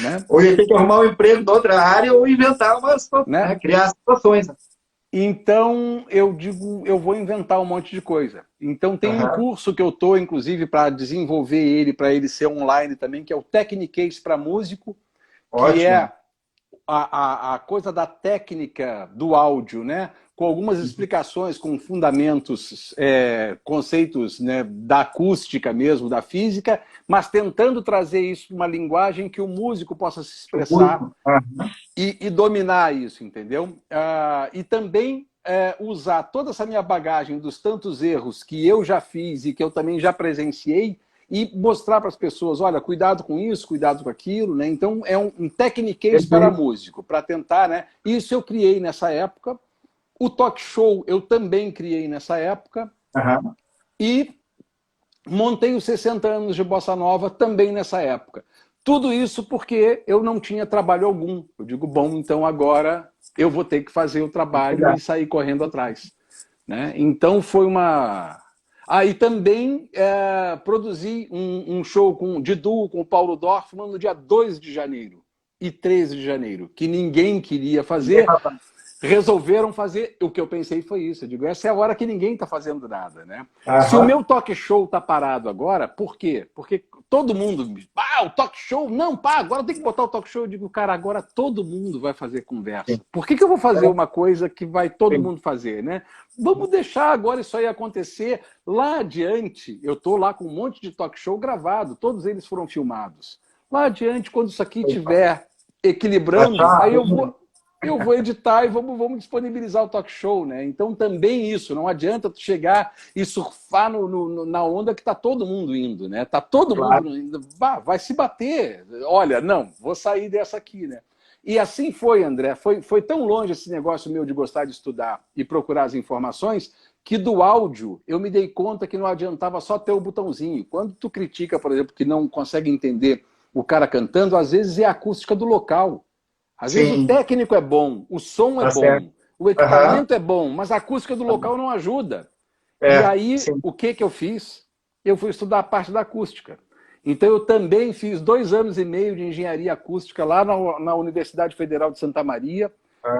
Né? Ou ia ter que arrumar um emprego em outra área ou inventar né? Criar situações. Né? Então, eu digo, eu vou inventar um monte de coisa. Então, tem um curso que eu estou, inclusive, para desenvolver ele, para ele ser online também, que é o Techniquez para Músico, Ótimo. que é a coisa da técnica do áudio, né? Com algumas explicações, com fundamentos, conceitos, né, da acústica mesmo, da física, mas tentando trazer isso para uma linguagem que o músico possa se expressar e dominar isso, entendeu? E também usar toda essa minha bagagem dos tantos erros que eu já fiz e que eu também já presenciei e mostrar para as pessoas, olha, cuidado com isso, cuidado com aquilo, né? Então é um techniquez para músico, para tentar, né? Isso eu criei nessa época. O talk show eu também criei nessa época. E montei os 60 anos de Bossa Nova também nessa época. Tudo isso porque eu não tinha trabalho algum. Eu digo, bom, então agora eu vou ter que fazer o trabalho e sair correndo atrás. Né? Então foi uma... e também produzi um show de duo com o Paulo Dorfman no dia 2 de janeiro e 13 de janeiro, que ninguém queria fazer. Resolveram fazer, o que eu pensei foi isso. Eu digo, essa é a hora que ninguém está fazendo nada, né? Se o meu talk show está parado agora, por quê? Porque todo mundo, o talk show, não, agora tem que botar o talk show. Eu digo, cara, agora todo mundo vai fazer conversa. Por que eu vou fazer uma coisa que vai todo mundo fazer, né? Vamos deixar agora isso aí acontecer. Lá adiante, eu estou lá com um monte de talk show gravado, todos eles foram filmados. Lá adiante, quando isso aqui estiver equilibrando, aí eu vou editar e vamos disponibilizar o talk show, né? Então também isso, não adianta tu chegar e surfar na onda que tá todo mundo indo, né? Tá todo mundo indo, vai se bater. Olha, não, vou sair dessa aqui, né? E assim foi, André. Foi tão longe esse negócio meu de gostar de estudar e procurar as informações que do áudio eu me dei conta que não adiantava só ter o botãozinho. Quando tu critica, por exemplo, que não consegue entender o cara cantando, às vezes é a acústica do local. Às vezes o técnico é bom, o som é bom, o equipamento é bom, mas a acústica do local não ajuda. E aí, o que eu fiz? Eu fui estudar a parte da acústica. Então eu também fiz 2 anos e meio de engenharia acústica lá na Universidade Federal de Santa Maria.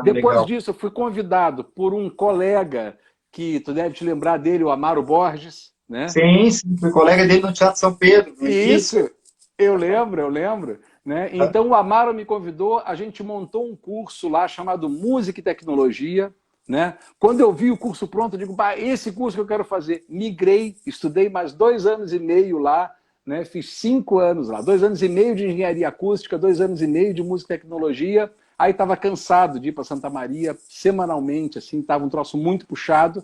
Depois disso, eu fui convidado por um colega, que tu deve te lembrar dele, o Amaro Borges. Né? Sim, fui colega dele no Teatro São Pedro. Isso, eu lembro. Né? Então o Amaro me convidou, a gente montou um curso lá chamado Música e Tecnologia. Né? Quando eu vi o curso pronto, eu digo, esse curso que eu quero fazer. Migrei, estudei mais 2 anos e meio lá, né? Fiz 5 anos lá, 2 anos e meio de engenharia acústica, 2 anos e meio de música e tecnologia. Aí estava cansado de ir para Santa Maria semanalmente, assim, estava um troço muito puxado.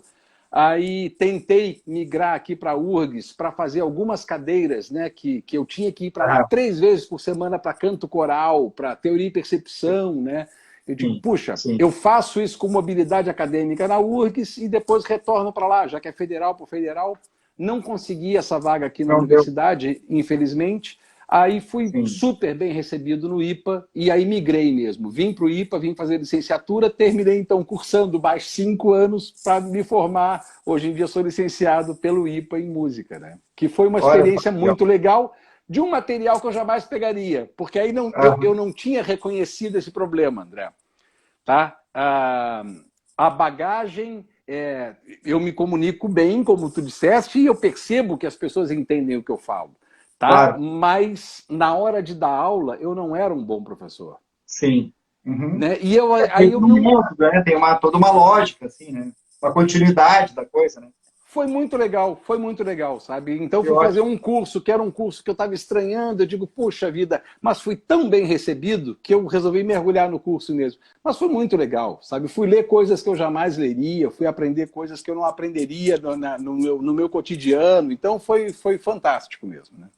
Aí tentei migrar aqui para a URGS para fazer algumas cadeiras, né, que eu tinha que ir para lá 3 vezes por semana para canto coral, para teoria e percepção, né? Eu digo, Sim, puxa, sim. eu faço isso com mobilidade acadêmica na URGS e depois retorno para lá, já que é federal por federal. Não consegui essa vaga aqui na Não deu. universidade, infelizmente. Aí fui Sim. super bem recebido no IPA e aí migrei mesmo. Vim para o IPA, vim fazer licenciatura, terminei então cursando mais 5 anos para me formar. Hoje em dia sou licenciado pelo IPA em música, né? Que foi uma Olha, experiência muito legal de um material que eu jamais pegaria, porque aí não, eu não tinha reconhecido esse problema, André. Tá? A bagagem, eu me comunico bem, como tu disseste, e eu percebo que as pessoas entendem o que eu falo. Tá? Claro. Mas na hora de dar aula, eu não era um bom professor. Sim. Uhum. Né? E aí eu não... né? Tem toda uma lógica, assim, né? Uma continuidade da coisa, né? Foi muito legal, sabe? Então fui fazer um curso, que era um curso que eu estava estranhando, eu digo, puxa vida, mas fui tão bem recebido que eu resolvi mergulhar no curso mesmo. Mas foi muito legal, sabe? Fui ler coisas que eu jamais leria, fui aprender coisas que eu não aprenderia no meu cotidiano, então foi fantástico mesmo, né?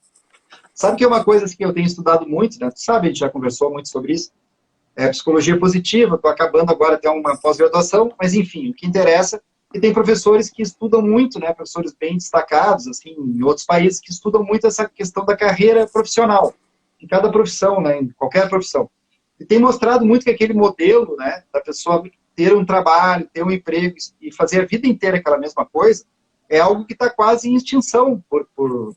Sabe que é uma coisa que eu tenho estudado muito, né? Tu sabe, a gente já conversou muito sobre isso, é psicologia positiva, estou acabando agora até uma pós-graduação, mas enfim, o que interessa é que tem professores que estudam muito, né? Professores bem destacados, assim, em outros países, que estudam muito essa questão da carreira profissional, em cada profissão, né? Em qualquer profissão. E tem mostrado muito que aquele modelo, né, da pessoa ter um trabalho, ter um emprego e fazer a vida inteira aquela mesma coisa, é algo que está quase em extinção por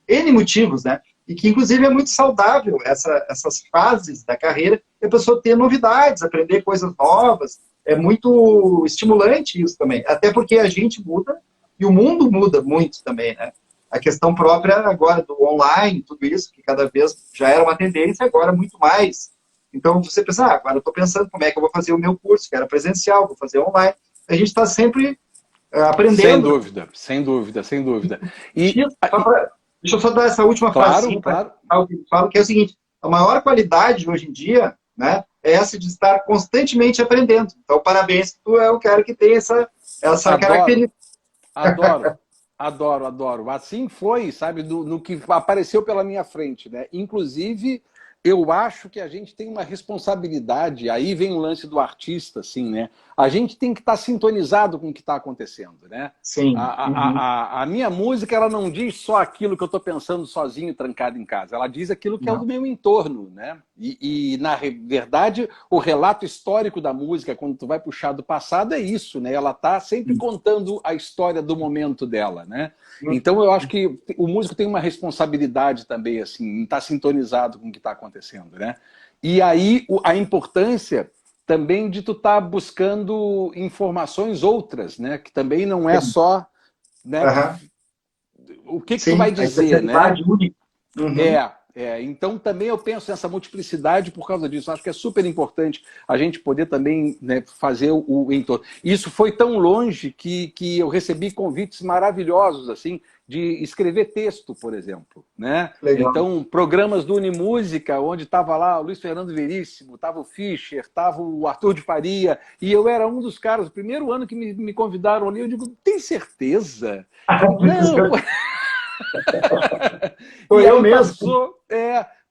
N motivos, né? E que, inclusive, é muito saudável essas fases da carreira, e a pessoa ter novidades, aprender coisas novas. É muito estimulante isso também. Até porque a gente muda e o mundo muda muito também, né? A questão própria agora do online, tudo isso, que cada vez já era uma tendência, agora muito mais. Então, você pensa, agora eu estou pensando como é que eu vou fazer o meu curso, que era presencial, vou fazer online. A gente está sempre aprendendo. Sem dúvida, sem dúvida, sem dúvida. Deixa eu só dar essa última frase. Claro. Eu falo que é o seguinte, a maior qualidade hoje em dia, né, é essa de estar constantemente aprendendo. Então, parabéns, que tu é o cara que tem essa característica. Adoro. Assim foi, sabe, no que apareceu pela minha frente, né? Inclusive, eu acho que a gente tem uma responsabilidade, aí vem o lance do artista, assim, né? A gente tem que estar sintonizado com o que está acontecendo, né? Sim. A minha música, ela não diz só aquilo que eu estou pensando sozinho, trancado em casa. Ela diz aquilo que é do meu entorno, né? E, na verdade, o relato histórico da música, quando tu vai puxar do passado, é isso, né? Ela está sempre contando a história do momento dela, né? Então, eu acho que o músico tem uma responsabilidade também, assim, em estar sintonizado com o que está acontecendo, né? E aí, a importância também de tu estar buscando informações outras, né? Que também não é só, né? O que tu vai dizer, né? Única. Então também eu penso nessa multiplicidade por causa disso. Acho que é super importante a gente poder também, né, fazer o entorno. Isso foi tão longe que eu recebi convites maravilhosos, assim, de escrever texto, por exemplo, né? Então, programas do Unimúsica, onde estava lá o Luiz Fernando Veríssimo, estava o Fischer, estava o Arthur de Faria, e eu era um dos caras, o primeiro ano que me convidaram ali, eu digo, tem certeza? Não! Foi eu mesmo.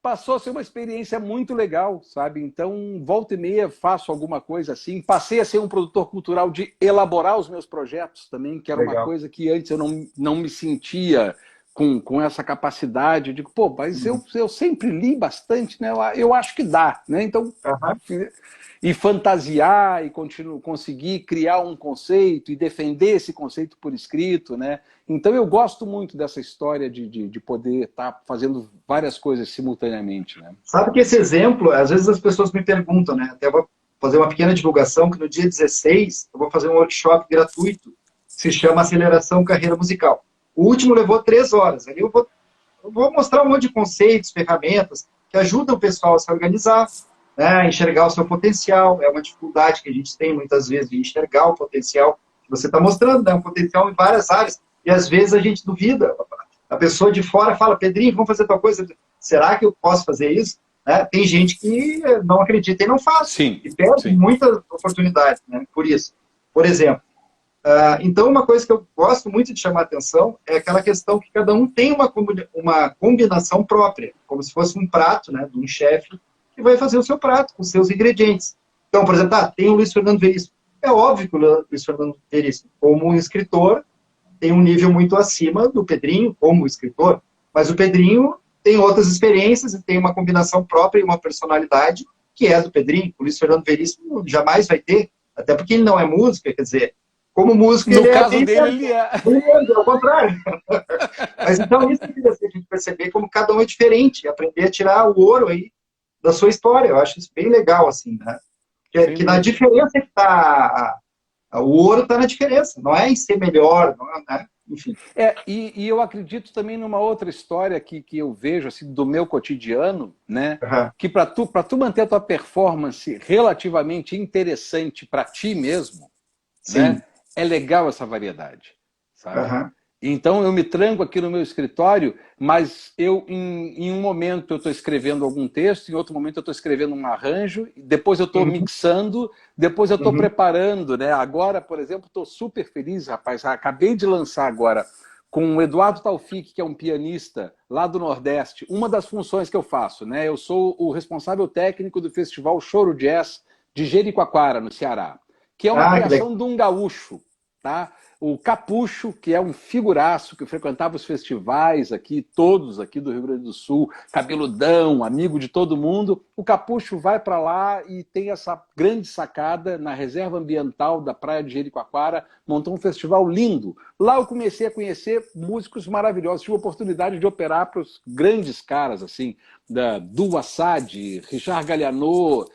Passou a ser uma experiência muito legal, sabe? Então, volta e meia, faço alguma coisa assim. Passei a ser um produtor cultural de elaborar os meus projetos também, que era uma coisa que antes eu não me sentia com essa capacidade. Eu digo, pô, mas eu sempre li bastante, né? Eu acho que dá, né? Então, e fantasiar e conseguir criar um conceito e defender esse conceito por escrito, né? Então eu gosto muito dessa história de poder estar fazendo várias coisas simultaneamente, né? Sabe que esse exemplo, às vezes as pessoas me perguntam, né? Até vou fazer uma pequena divulgação, que no dia 16 eu vou fazer um workshop gratuito, que se chama Aceleração Carreira Musical. O último levou 3 horas. Ali eu vou mostrar um monte de conceitos, ferramentas, que ajudam o pessoal a se organizar, né, enxergar o seu potencial. É uma dificuldade que a gente tem muitas vezes de enxergar o potencial que você está mostrando, né, um potencial em várias áreas, e às vezes a gente duvida. A pessoa de fora fala, Pedrinho, vamos fazer tal coisa, será que eu posso fazer isso? Né? Tem gente que não acredita e não faz, e perde muitas oportunidades, né, por isso. Por exemplo, Então, uma coisa que eu gosto muito de chamar a atenção é aquela questão que cada um tem uma combinação própria, como se fosse um prato, né, de um chefe que vai fazer o seu prato com seus ingredientes. Então, por exemplo, tem o Luiz Fernando Veríssimo. É óbvio que o Luiz Fernando Veríssimo, como um escritor, tem um nível muito acima do Pedrinho como escritor, mas o Pedrinho tem outras experiências e tem uma combinação própria e uma personalidade que é do Pedrinho. O Luiz Fernando Veríssimo jamais vai ter, até porque ele não é música, quer dizer, como músico No ele caso é dele, ele é. ao contrário. Mas então isso é interessante a gente perceber como cada um é diferente, aprender a tirar o ouro aí da sua história. Eu acho isso bem legal, assim, né? Que na diferença que está o ouro está na diferença, não é em ser melhor, não é, né? Enfim. E eu acredito também numa outra história que eu vejo assim, do meu cotidiano, né? Uhum. Que para tu manter a tua performance relativamente interessante para ti mesmo, né? É legal essa variedade, sabe? Uhum. Então eu me tranco aqui no meu escritório, mas eu em um momento eu estou escrevendo algum texto, em outro momento eu estou escrevendo um arranjo, depois eu estou mixando, depois eu estou preparando, né? Agora, por exemplo, estou super feliz, rapaz. Acabei de lançar agora com o Eduardo Taufik, que é um pianista lá do Nordeste. Uma das funções que eu faço, né? Eu sou o responsável técnico do Festival Choro Jazz de Jericoacoara, no Ceará, que é uma criação de um gaúcho, tá? O Capucho, que é um figuraço, que frequentava os festivais aqui, todos aqui do Rio Grande do Sul, cabeludão, amigo de todo mundo. O Capucho vai para lá e tem essa grande sacada na reserva ambiental da Praia de Jericoacoara, montou um festival lindo. Lá eu comecei a conhecer músicos maravilhosos, tive a oportunidade de operar para os grandes caras, assim, Du Assad, Richard Galliano,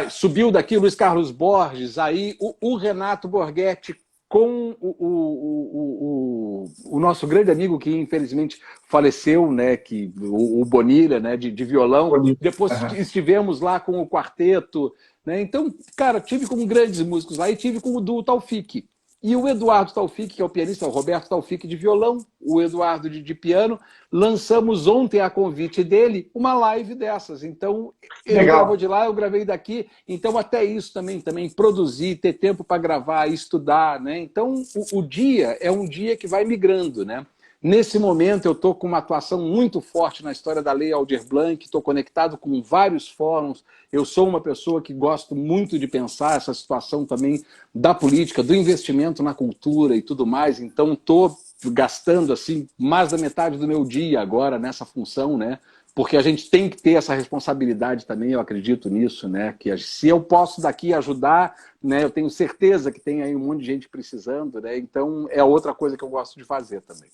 subiu daqui Luiz Carlos Borges, aí o Renato Borghetti com o nosso grande amigo que infelizmente faleceu, né, o Bonilha, né, de violão. Depois estivemos lá com o quarteto, né? Então, cara, tive com grandes músicos lá e tive com o Du Taufik. E o Eduardo Taufik, que é o pianista, o Roberto Taufik de violão, o Eduardo de piano, lançamos ontem, a convite dele, uma live dessas. Então, ele gravou de lá, eu gravei daqui. Então, até isso também produzir, ter tempo para gravar, estudar, né? Então, o dia é um dia que vai migrando, né? Nesse momento, eu estou com uma atuação muito forte na história da Lei Aldir Blanc, estou conectado com vários fóruns. Eu sou uma pessoa que gosto muito de pensar essa situação também da política, do investimento na cultura e tudo mais. Então, estou gastando assim mais da metade do meu dia agora nessa função, né? Porque a gente tem que ter essa responsabilidade também, eu acredito nisso, né? Que se eu posso daqui ajudar, né? Eu tenho certeza que tem aí um monte de gente precisando, né? Então, é outra coisa que eu gosto de fazer também.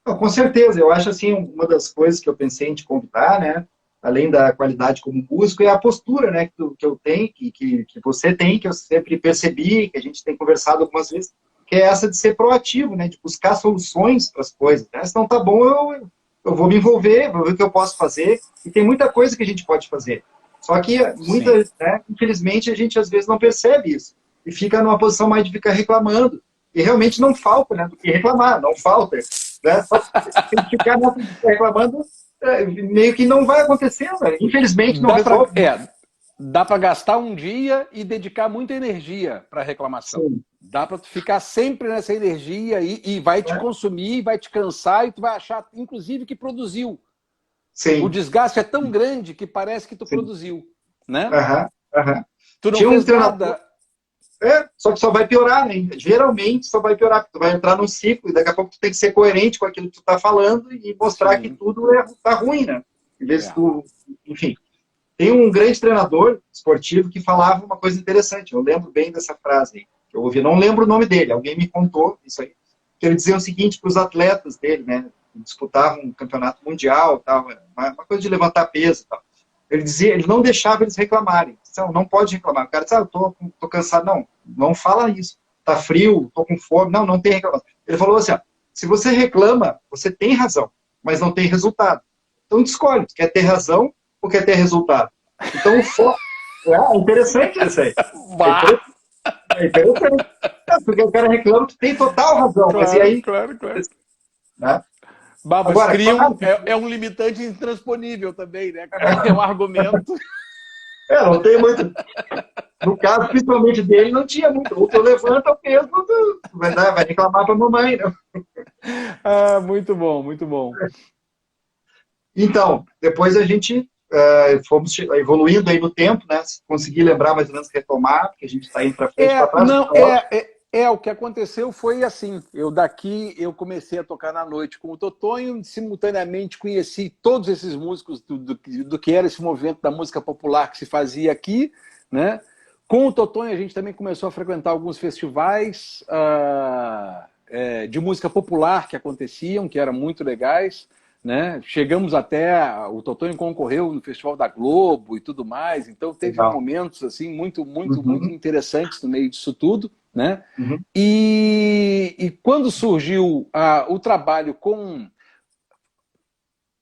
Com certeza, eu acho assim, uma das coisas que eu pensei em te convidar, né, além da qualidade como músico, é a postura, né, que eu tenho, que você tem, que eu sempre percebi, que a gente tem conversado algumas vezes, que é essa de ser proativo, né, de buscar soluções para as coisas, né? Se não tá bom, eu vou me envolver, vou ver o que eu posso fazer, e tem muita coisa que a gente pode fazer. Só que, né, infelizmente, a gente às vezes não percebe isso, e fica numa posição mais de ficar reclamando, e realmente não falta, né, do que reclamar, não falta, né? Só que ficar reclamando, meio que não vai acontecer, né? Infelizmente não resolve. Dá para gastar um dia e dedicar muita energia para reclamação. Sim. Dá para ficar sempre nessa energia e vai te consumir, vai te cansar e tu vai achar, inclusive, que produziu. Sim. O desgaste é tão grande que parece que tu produziu, né? Tu não fez nada. Só que só vai piorar, né? Geralmente só vai piorar, porque tu vai entrar num ciclo e daqui a pouco tu tem que ser coerente com aquilo que tu tá falando e mostrar que tudo tá ruim, né? Em vez de tu, enfim. Tem um grande treinador esportivo que falava uma coisa interessante, eu lembro bem dessa frase, que eu ouvi, não lembro o nome dele, alguém me contou isso aí, que ele dizia o seguinte para os atletas dele, né? Disputavam um campeonato mundial, tal, uma coisa de levantar peso, tal. Ele dizia, ele não deixava eles reclamarem. Não pode reclamar. O cara disse, eu tô cansado. Não fala isso. Tá frio, tô com fome. Não tem reclamação. Ele falou assim, se você reclama, você tem razão, mas não tem resultado. Então escolhe, quer ter razão ou quer ter resultado. Então o foco... É interessante isso aí. É interessante. Porque o cara reclama que tem total razão. Claro, mas e aí? Claro. Né? Agora, é um limitante intransponível também, né? É um argumento. Não tem muito. No caso, principalmente dele, não tinha muito. Ou tu levanta o peso, ou tu vai reclamar pra mamãe, né? Ah, muito bom, muito bom. Então, depois a gente fomos evoluindo aí no tempo, né? Se conseguir lembrar mais ou menos retomar, porque a gente está indo para frente, para trás, Não, tá ótimo. o que aconteceu foi assim, eu comecei a tocar na noite com o Totonho, simultaneamente conheci todos esses músicos do que era esse movimento da música popular que se fazia aqui, né? Com o Totonho a gente também começou a frequentar alguns festivais de música popular que aconteciam, que eram muito legais, né? Chegamos até, o Totonho concorreu no Festival da Globo e tudo mais, então teve Legal. momentos assim muito Uhum, interessantes no meio disso tudo, né? uhum. E quando surgiu o trabalho com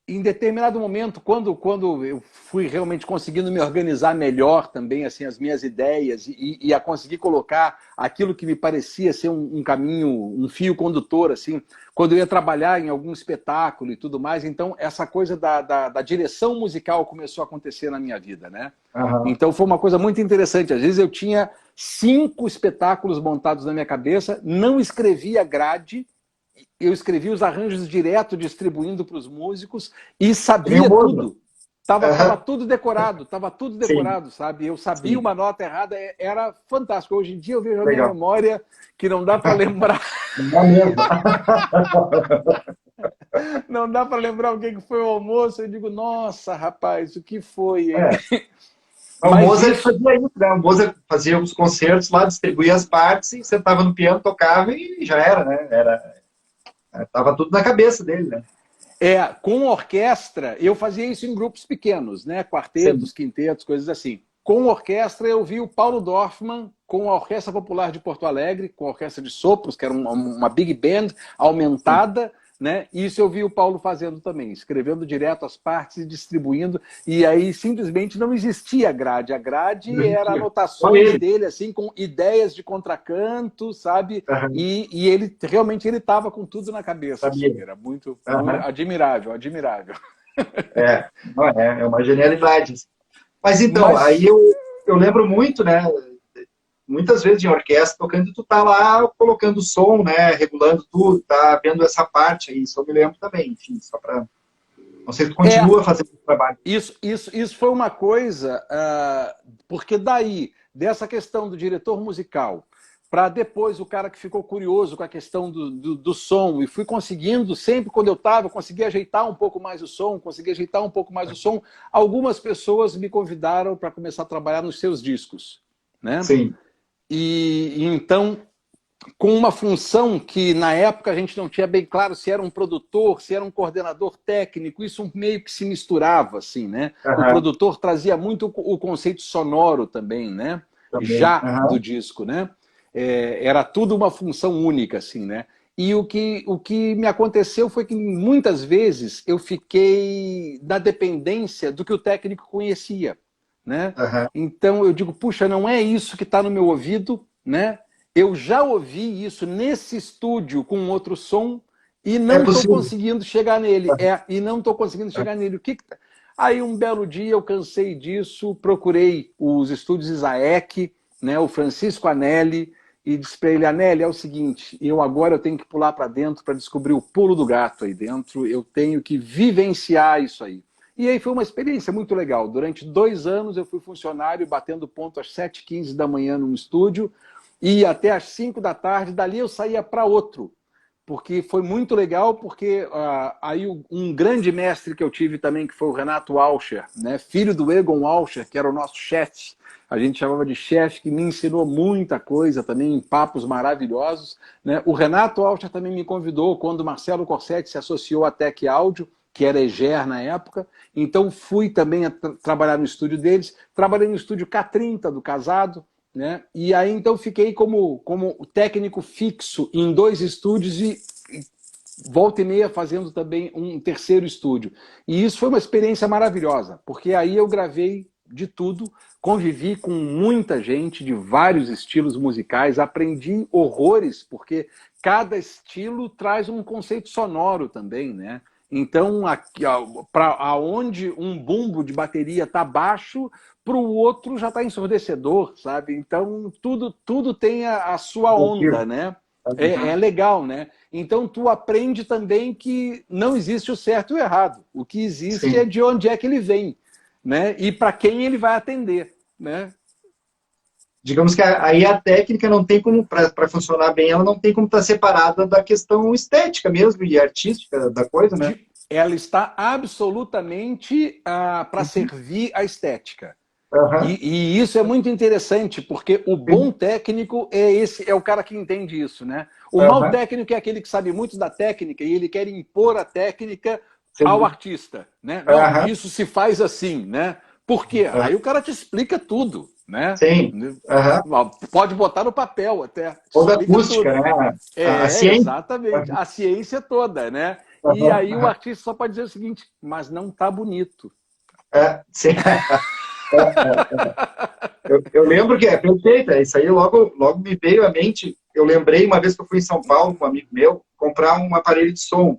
em determinado momento, quando eu fui realmente conseguindo me organizar melhor também, assim, as minhas ideias e a conseguir colocar aquilo que me parecia ser um caminho, um fio condutor, assim, quando eu ia trabalhar em algum espetáculo e tudo mais, então essa coisa da direção musical começou a acontecer na minha vida, né? Aham. Então foi uma coisa muito interessante. Às vezes eu tinha 5 espetáculos montados na minha cabeça, não escrevia grade, eu escrevia os arranjos direto, distribuindo para os músicos e Que nem o sabia Mozart. tudo. Tava Aham. tudo Sim, decorado, sabe? Eu sabia sim. uma nota errada, era fantástico. Hoje em dia eu vejo a minha Legal. memória que não dá para lembrar, Não é mesmo. não dá para lembrar o que foi o almoço. Eu digo, nossa, rapaz, o que foi, hein? É. O Mas Mozart isso fazia isso, né? O Mozart fazia os concertos lá, distribuía as partes e sentava no piano, tocava e já era, né? Tava tudo na cabeça dele, né? Com orquestra, eu fazia isso em grupos pequenos, né? Sim. Quartetos, quintetos, coisas assim. Com orquestra, eu vi o Paulo Dorfman com a Orquestra Popular de Porto Alegre, com a orquestra de sopros, que era uma big band Sim. aumentada, né? Isso eu vi o Paulo fazendo também, escrevendo direto as partes e distribuindo, e aí simplesmente não existia grade. A grade Não era existia. Só anotações ele. dele, assim, com ideias de contracanto, sabe? Aham. E ele realmente ele estava com tudo na cabeça, Sabia. assim, era muito Aham. admirável, admirável. Não, é uma genialidade, assim. Mas então, aí Mas eu lembro muito, né? Muitas vezes em orquestra tocando, tu tá lá colocando som, né? Regulando tudo, tá vendo essa parte aí. Isso eu me lembro também, enfim, só para. Não sei se tu é continua fazendo esse trabalho. isso foi uma coisa, porque daí, dessa questão do diretor musical, para depois o cara que ficou curioso com a questão do som, e fui conseguindo, sempre quando eu estava, consegui ajeitar um pouco mais o som, consegui ajeitar um pouco mais o som, algumas pessoas me convidaram para começar a trabalhar nos seus discos, né? Sim. E então com uma função que na época a gente não tinha bem claro se era um produtor, se era um coordenador técnico, isso meio que se misturava, assim, né? O Aham. produtor trazia muito o conceito sonoro também, né? Também. Já do Aham. disco, né? Era tudo uma função única, assim, né? E o que me aconteceu foi que muitas vezes eu fiquei na dependência do que o técnico conhecia, né? Aham. Então eu digo, puxa, não é isso que está no meu ouvido, né? Eu já ouvi isso nesse estúdio com outro som e É não estou possível. conseguindo chegar nele. E não estou conseguindo chegar nele. Aí um belo dia eu cansei disso, procurei os estúdios Isaac, né, o Francisco Anelli, e disse para ele, Anelli, é o seguinte, eu tenho que pular para dentro para descobrir o pulo do gato aí dentro, eu tenho que vivenciar isso aí. E aí foi uma experiência muito legal. Durante 2 anos eu fui funcionário, batendo ponto às 7h15 da manhã num estúdio, e até às 5 da tarde, dali eu saía para outro, porque foi muito legal, porque aí um grande mestre que eu tive também, que foi o Renato Alcher, né, filho do Egon Alcher, que era o nosso chefe, a gente chamava de chefe, que me ensinou muita coisa também, em papos maravilhosos, né? O Renato Alcher também me convidou quando o Marcelo Corsetti se associou à Tec Áudio, que era EGER na época, então fui também trabalhar no estúdio deles, trabalhei no estúdio K30 do Casado, né? E aí então fiquei como técnico fixo em 2 estúdios e volta e meia fazendo também um terceiro estúdio. E isso foi uma experiência maravilhosa, porque aí eu gravei de tudo, convivi com muita gente de vários estilos musicais, aprendi horrores, porque cada estilo traz um conceito sonoro também, né? Então, para aonde um bumbo de bateria está baixo, para o outro já está ensurdecedor, sabe? Então, tudo tem a sua onda, né? É legal, né? Então, tu aprende também que não existe o certo e o errado. O que existe Sim. é de onde é que ele vem, né? E para quem ele vai atender, né? Digamos que aí a técnica não tem como, para funcionar bem, ela não tem como estar separada da questão estética mesmo e artística da coisa, né? Ela está absolutamente para servir a estética. Uhum. E isso é muito interessante, porque o bom técnico é o cara que entende isso, né? O mau Uhum. técnico é aquele que sabe muito da técnica e ele quer impor a técnica ao Sim. artista, né? Não, Uhum. isso se faz assim, né? Por quê? Uhum. Aí o cara te explica tudo, né? Sim. Uhum. Pode botar no papel até, te Toda explica acústica, tudo. né? A É, ciência. exatamente. Uhum. A ciência toda, né? E Uhum. aí o Uhum. artista só pode dizer o seguinte, mas não tá bonito. Sim. Eu lembro que é perfeita, isso aí logo me veio à mente. Eu lembrei uma vez que eu fui em São Paulo, um amigo meu, comprar um aparelho de som.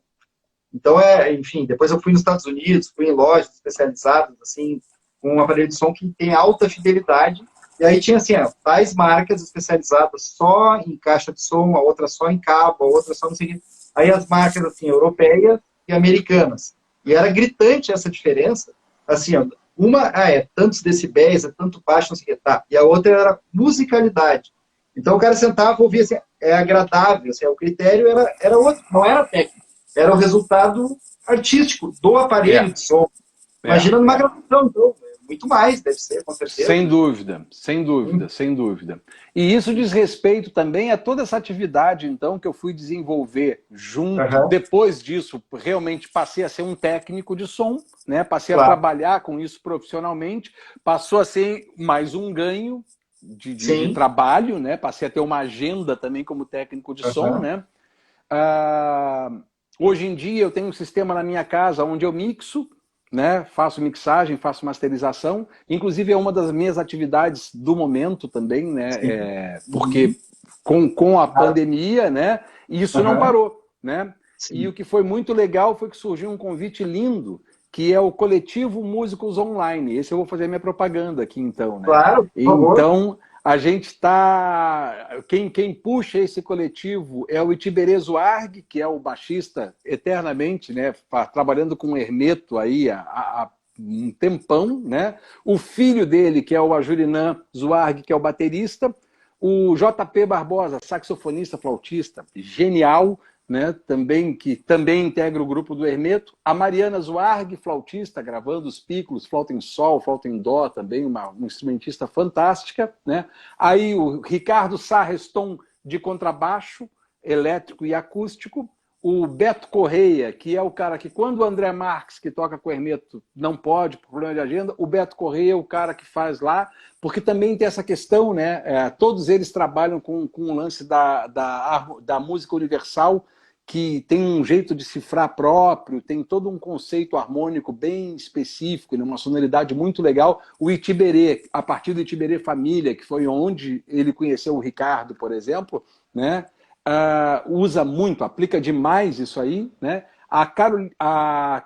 Então, enfim, depois eu fui nos Estados Unidos, fui em lojas especializadas, assim, com um aparelho de som que tem alta fidelidade. E aí tinha, assim, tais marcas especializadas só em caixa de som, a outra só em cabo, a outra só não sei o quê. Aí as marcas, assim, europeias e americanas. E era gritante essa diferença. Assim, ó, uma, é tantos decibéis, é tanto baixo, não sei o que, tá. E a outra era musicalidade. Então o cara sentava, ouvia, assim, é agradável, assim, o critério era outro, não era técnico. Era o resultado artístico do aparelho É, de som. é, Imagina numa é. gravação, então, muito mais, deve ser, com certeza. Sem dúvida, sem dúvida, sem dúvida. E isso diz respeito também a toda essa atividade, então, que eu fui desenvolver junto. Uhum, Depois disso, realmente passei a ser um técnico de som, né? Passei a claro. trabalhar com isso profissionalmente, passou a ser mais um ganho de Sim. trabalho, né? Passei a ter uma agenda também como técnico de som, Uhum, né? Ah, hoje em dia eu tenho um sistema na minha casa onde eu mixo, né? Faço mixagem, faço masterização. Inclusive é uma das minhas atividades do momento também, né? sim. Porque Uhum, com a claro. pandemia, né? Isso não Uhum, parou, né? E o sim. que foi muito legal foi que surgiu um convite lindo, que é o Coletivo Músicos Online. Esse eu vou fazer minha propaganda aqui, então, né? Claro, por favor. Então, a gente está... Quem puxa esse coletivo é o Itiberê Zuarg, que é o baixista eternamente, né? Trabalhando com o Hermeto aí há um tempão, né? O filho dele, que é o Ajurinã Zuarg, que é o baterista, o JP Barbosa, saxofonista, flautista, genial, né? Que também integra o grupo do Hermeto. A Mariana Zuarg, flautista, gravando os pícolos, flauta em sol, flauta em dó, também uma instrumentista fantástica, né? Aí o Ricardo Sarreston, de contrabaixo, elétrico e acústico. O Beto Correia, que é o cara que, quando o André Marques, que toca com o Hermeto, não pode, por problema de agenda, o Beto Correia é o cara que faz lá, porque também tem essa questão, né? Todos eles trabalham com o lance da música universal, que tem um jeito de cifrar próprio, tem todo um conceito harmônico bem específico, né? Uma sonoridade muito legal. O Itiberê, a partir do Itiberê Família, que foi onde ele conheceu o Ricardo, por exemplo, né? Usa muito, aplica demais isso aí, né? A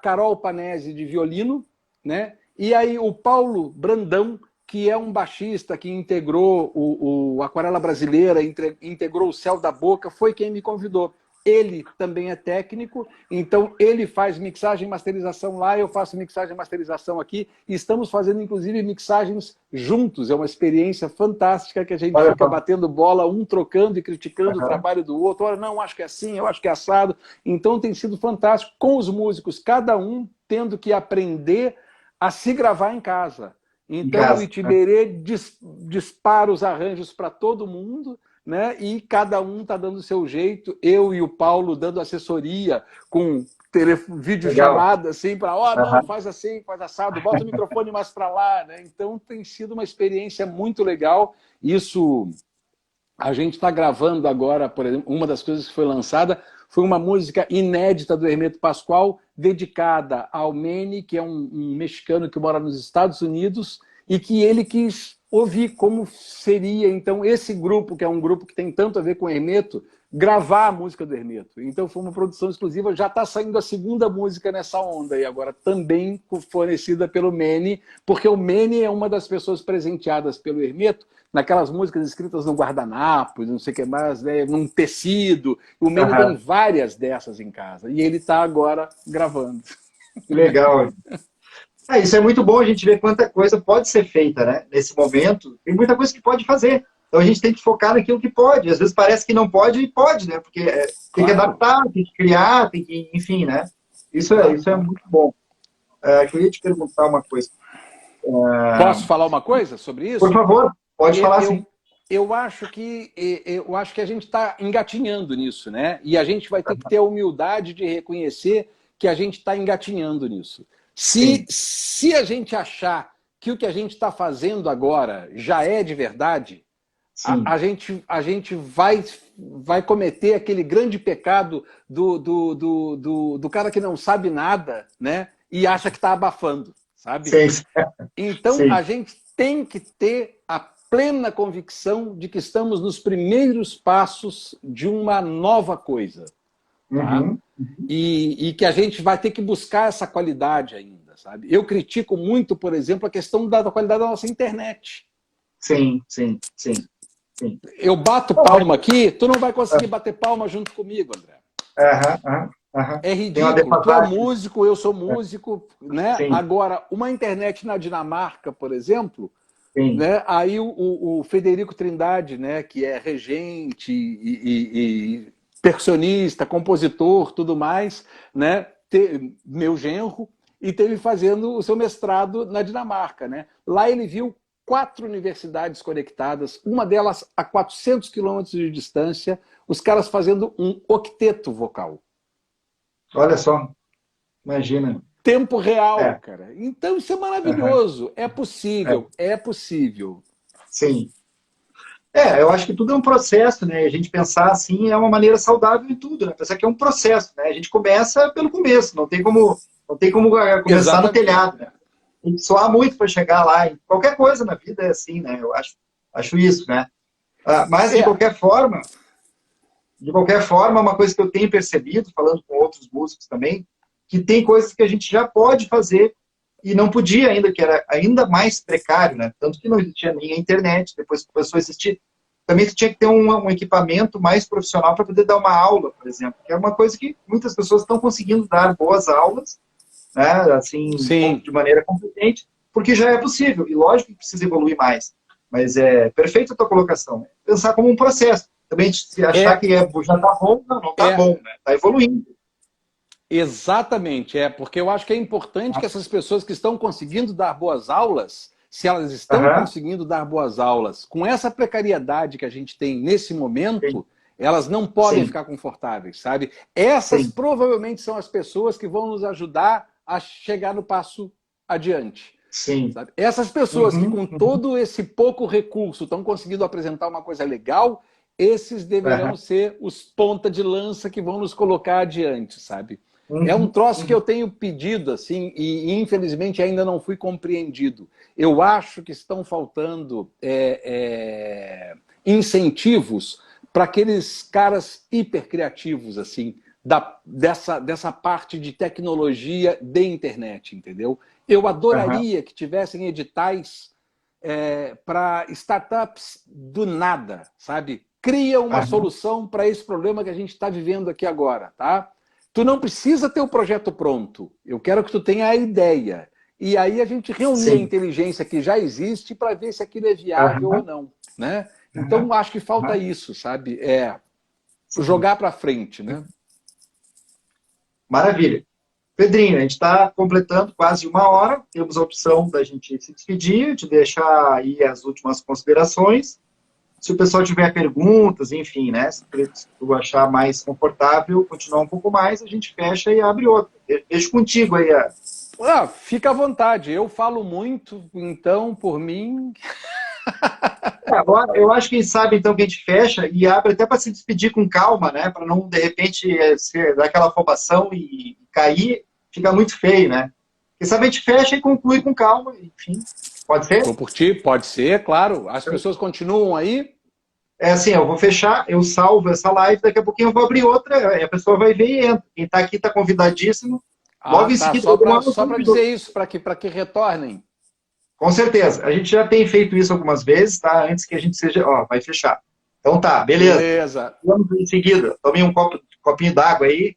Carol Panese de violino, né? E aí o Paulo Brandão, que é um baixista que integrou o Aquarela Brasileira, integrou o Céu da Boca, foi quem me convidou. Ele também é técnico, então ele faz mixagem e masterização lá, eu faço mixagem e masterização aqui, e estamos fazendo inclusive mixagens juntos, é uma experiência fantástica que a gente Olha fica só. batendo bola, um trocando e criticando o Uhum, trabalho do outro, olha, não, acho que é assim, eu acho que é assado, então tem sido fantástico, com os músicos, cada um tendo que aprender a se gravar em casa. em Então o casa. Itiberê dispara os arranjos para todo mundo, né? E cada um está dando o seu jeito. Eu e o Paulo dando assessoria com Legal. videochamada, assim, para, ó, não, Uhum, faz assim, faz assado, bota o microfone mais para lá, né? Então tem sido uma experiência muito legal. Isso a gente está gravando agora, por exemplo, uma das coisas que foi lançada foi uma música inédita do Hermeto Pascoal, dedicada ao Manny, que é um mexicano que mora nos Estados Unidos, e que ele quis ouvir como seria, então, esse grupo, que é um grupo que tem tanto a ver com o Hermeto, gravar a música do Hermeto. Então, foi uma produção exclusiva, já está saindo a segunda música nessa onda, e agora também fornecida pelo Mene, porque o Mene é uma das pessoas presenteadas pelo Hermeto, naquelas músicas escritas no guardanapo, não sei o que mais, né, num tecido. O Mene tem várias dessas em casa, e ele está agora gravando. Que legal. Isso é muito bom a gente ver quanta coisa pode ser feita, né? Nesse momento, tem muita coisa que pode fazer. Então a gente tem que focar naquilo que pode. Às vezes parece que não pode e pode, né? Porque tem que adaptar, tem que criar, tem que, enfim, né? Isso é muito bom. Eu queria te perguntar uma coisa. Posso falar uma coisa sobre isso? Por favor, pode falar sim. Eu acho que a gente está engatinhando nisso, né? E a gente vai ter que ter a humildade de reconhecer que a gente está engatinhando nisso. Se a gente achar que o que a gente está fazendo agora já é de verdade, a gente vai cometer aquele grande pecado do cara que não sabe nada, né? E acha que está abafando, sabe? Sim. Então, a gente tem que ter a plena convicção de que estamos nos primeiros passos de uma nova coisa. Tá? E que a gente vai ter que buscar essa qualidade ainda, sabe? Eu critico muito, por exemplo, a questão da qualidade da nossa internet. Sim. Eu bato palma aqui, tu não vai conseguir bater palma junto comigo, André. É ridículo. Tu é músico, eu sou músico, né? Sim. Agora, uma internet na Dinamarca, por exemplo, Sim. né? Aí o Federico Trindade, né? Que é regente e percussionista, compositor, tudo mais, né? Meu genro, e teve fazendo o seu mestrado na Dinamarca, né? Lá ele viu 4 universidades conectadas, uma delas a 400 quilômetros de distância, os caras fazendo um octeto vocal. Olha só, imagina. Tempo real, cara. Então isso é maravilhoso. É possível, é possível. Sim. Eu acho que tudo é um processo, né? A gente pensar assim é uma maneira saudável em tudo, né? Pensar que é um processo, né? A gente começa pelo começo, não tem como começar Exatamente. no telhado, né? Tem que suar muito para chegar lá. E qualquer coisa na vida é assim, né? Eu acho isso, né? Mas de qualquer forma, uma coisa que eu tenho percebido, falando com outros músicos também, que tem coisas que a gente já pode fazer e não podia ainda, que era ainda mais precário, né? Tanto que não existia nem a internet, depois começou a existir. Também você tinha que ter um equipamento mais profissional para poder dar uma aula, por exemplo, que é uma coisa que muitas pessoas estão conseguindo dar boas aulas, né? Assim, de maneira competente, porque já é possível. E lógico que precisa evoluir mais. Mas é perfeita a tua colocação. Pensar como um processo. Também se achar que já está bom, não está bom, né? Está evoluindo. Exatamente, porque eu acho que é importante que essas pessoas que estão conseguindo dar boas aulas, se elas estão conseguindo dar boas aulas, com essa precariedade que a gente tem nesse momento, elas não podem ficar confortáveis, sabe? Essas provavelmente são as pessoas que vão nos ajudar a chegar no passo adiante. Sabe? Essas pessoas que com todo esse pouco recurso estão conseguindo apresentar uma coisa legal, esses deverão ser os ponta de lança que vão nos colocar adiante, sabe? É um troço que eu tenho pedido, assim, e infelizmente ainda não fui compreendido. Eu acho que estão faltando incentivos para aqueles caras hipercriativos, assim, dessa parte de tecnologia de internet, entendeu? Eu adoraria que tivessem editais para startups do nada, sabe? Cria uma solução para esse problema que a gente está vivendo aqui agora, tá? Tu não precisa ter o projeto pronto. Eu quero que tu tenha a ideia. E aí a gente reunir a inteligência que já existe para ver se aquilo é viável ou não, né? Então, acho que falta isso, sabe? Jogar para frente, né? Maravilha. Pedrinho, a gente está completando quase 1 hora. Temos a opção da gente se despedir, de deixar aí as últimas considerações. Se o pessoal tiver perguntas, enfim, né? Se tu achar mais confortável, continuar um pouco mais, a gente fecha e abre outra. Deixo contigo aí. Fica à vontade. Eu falo muito, então, por mim... Agora, eu acho que sabe, então, que a gente fecha e abre até para se despedir com calma, né? Para não, de repente, dar aquela afobação e cair, fica muito feio, né? Porque sabe, a gente fecha e conclui com calma, enfim. Pode ser? Tô por ti, pode ser, claro. As pessoas continuam aí? É assim, eu vou fechar, eu salvo essa live, daqui a pouquinho eu vou abrir outra, aí a pessoa vai ver e entra. Quem está aqui está convidadíssimo. Ah, Logo em tá. seguida eu mando Só para tudo de novo. dizer isso, para que retornem. Com certeza. A gente já tem feito isso algumas vezes, tá? Antes que a gente seja. Ó, vai fechar. Então tá, beleza. Beleza. Vamos em seguida. Tomei um copinho d'água aí.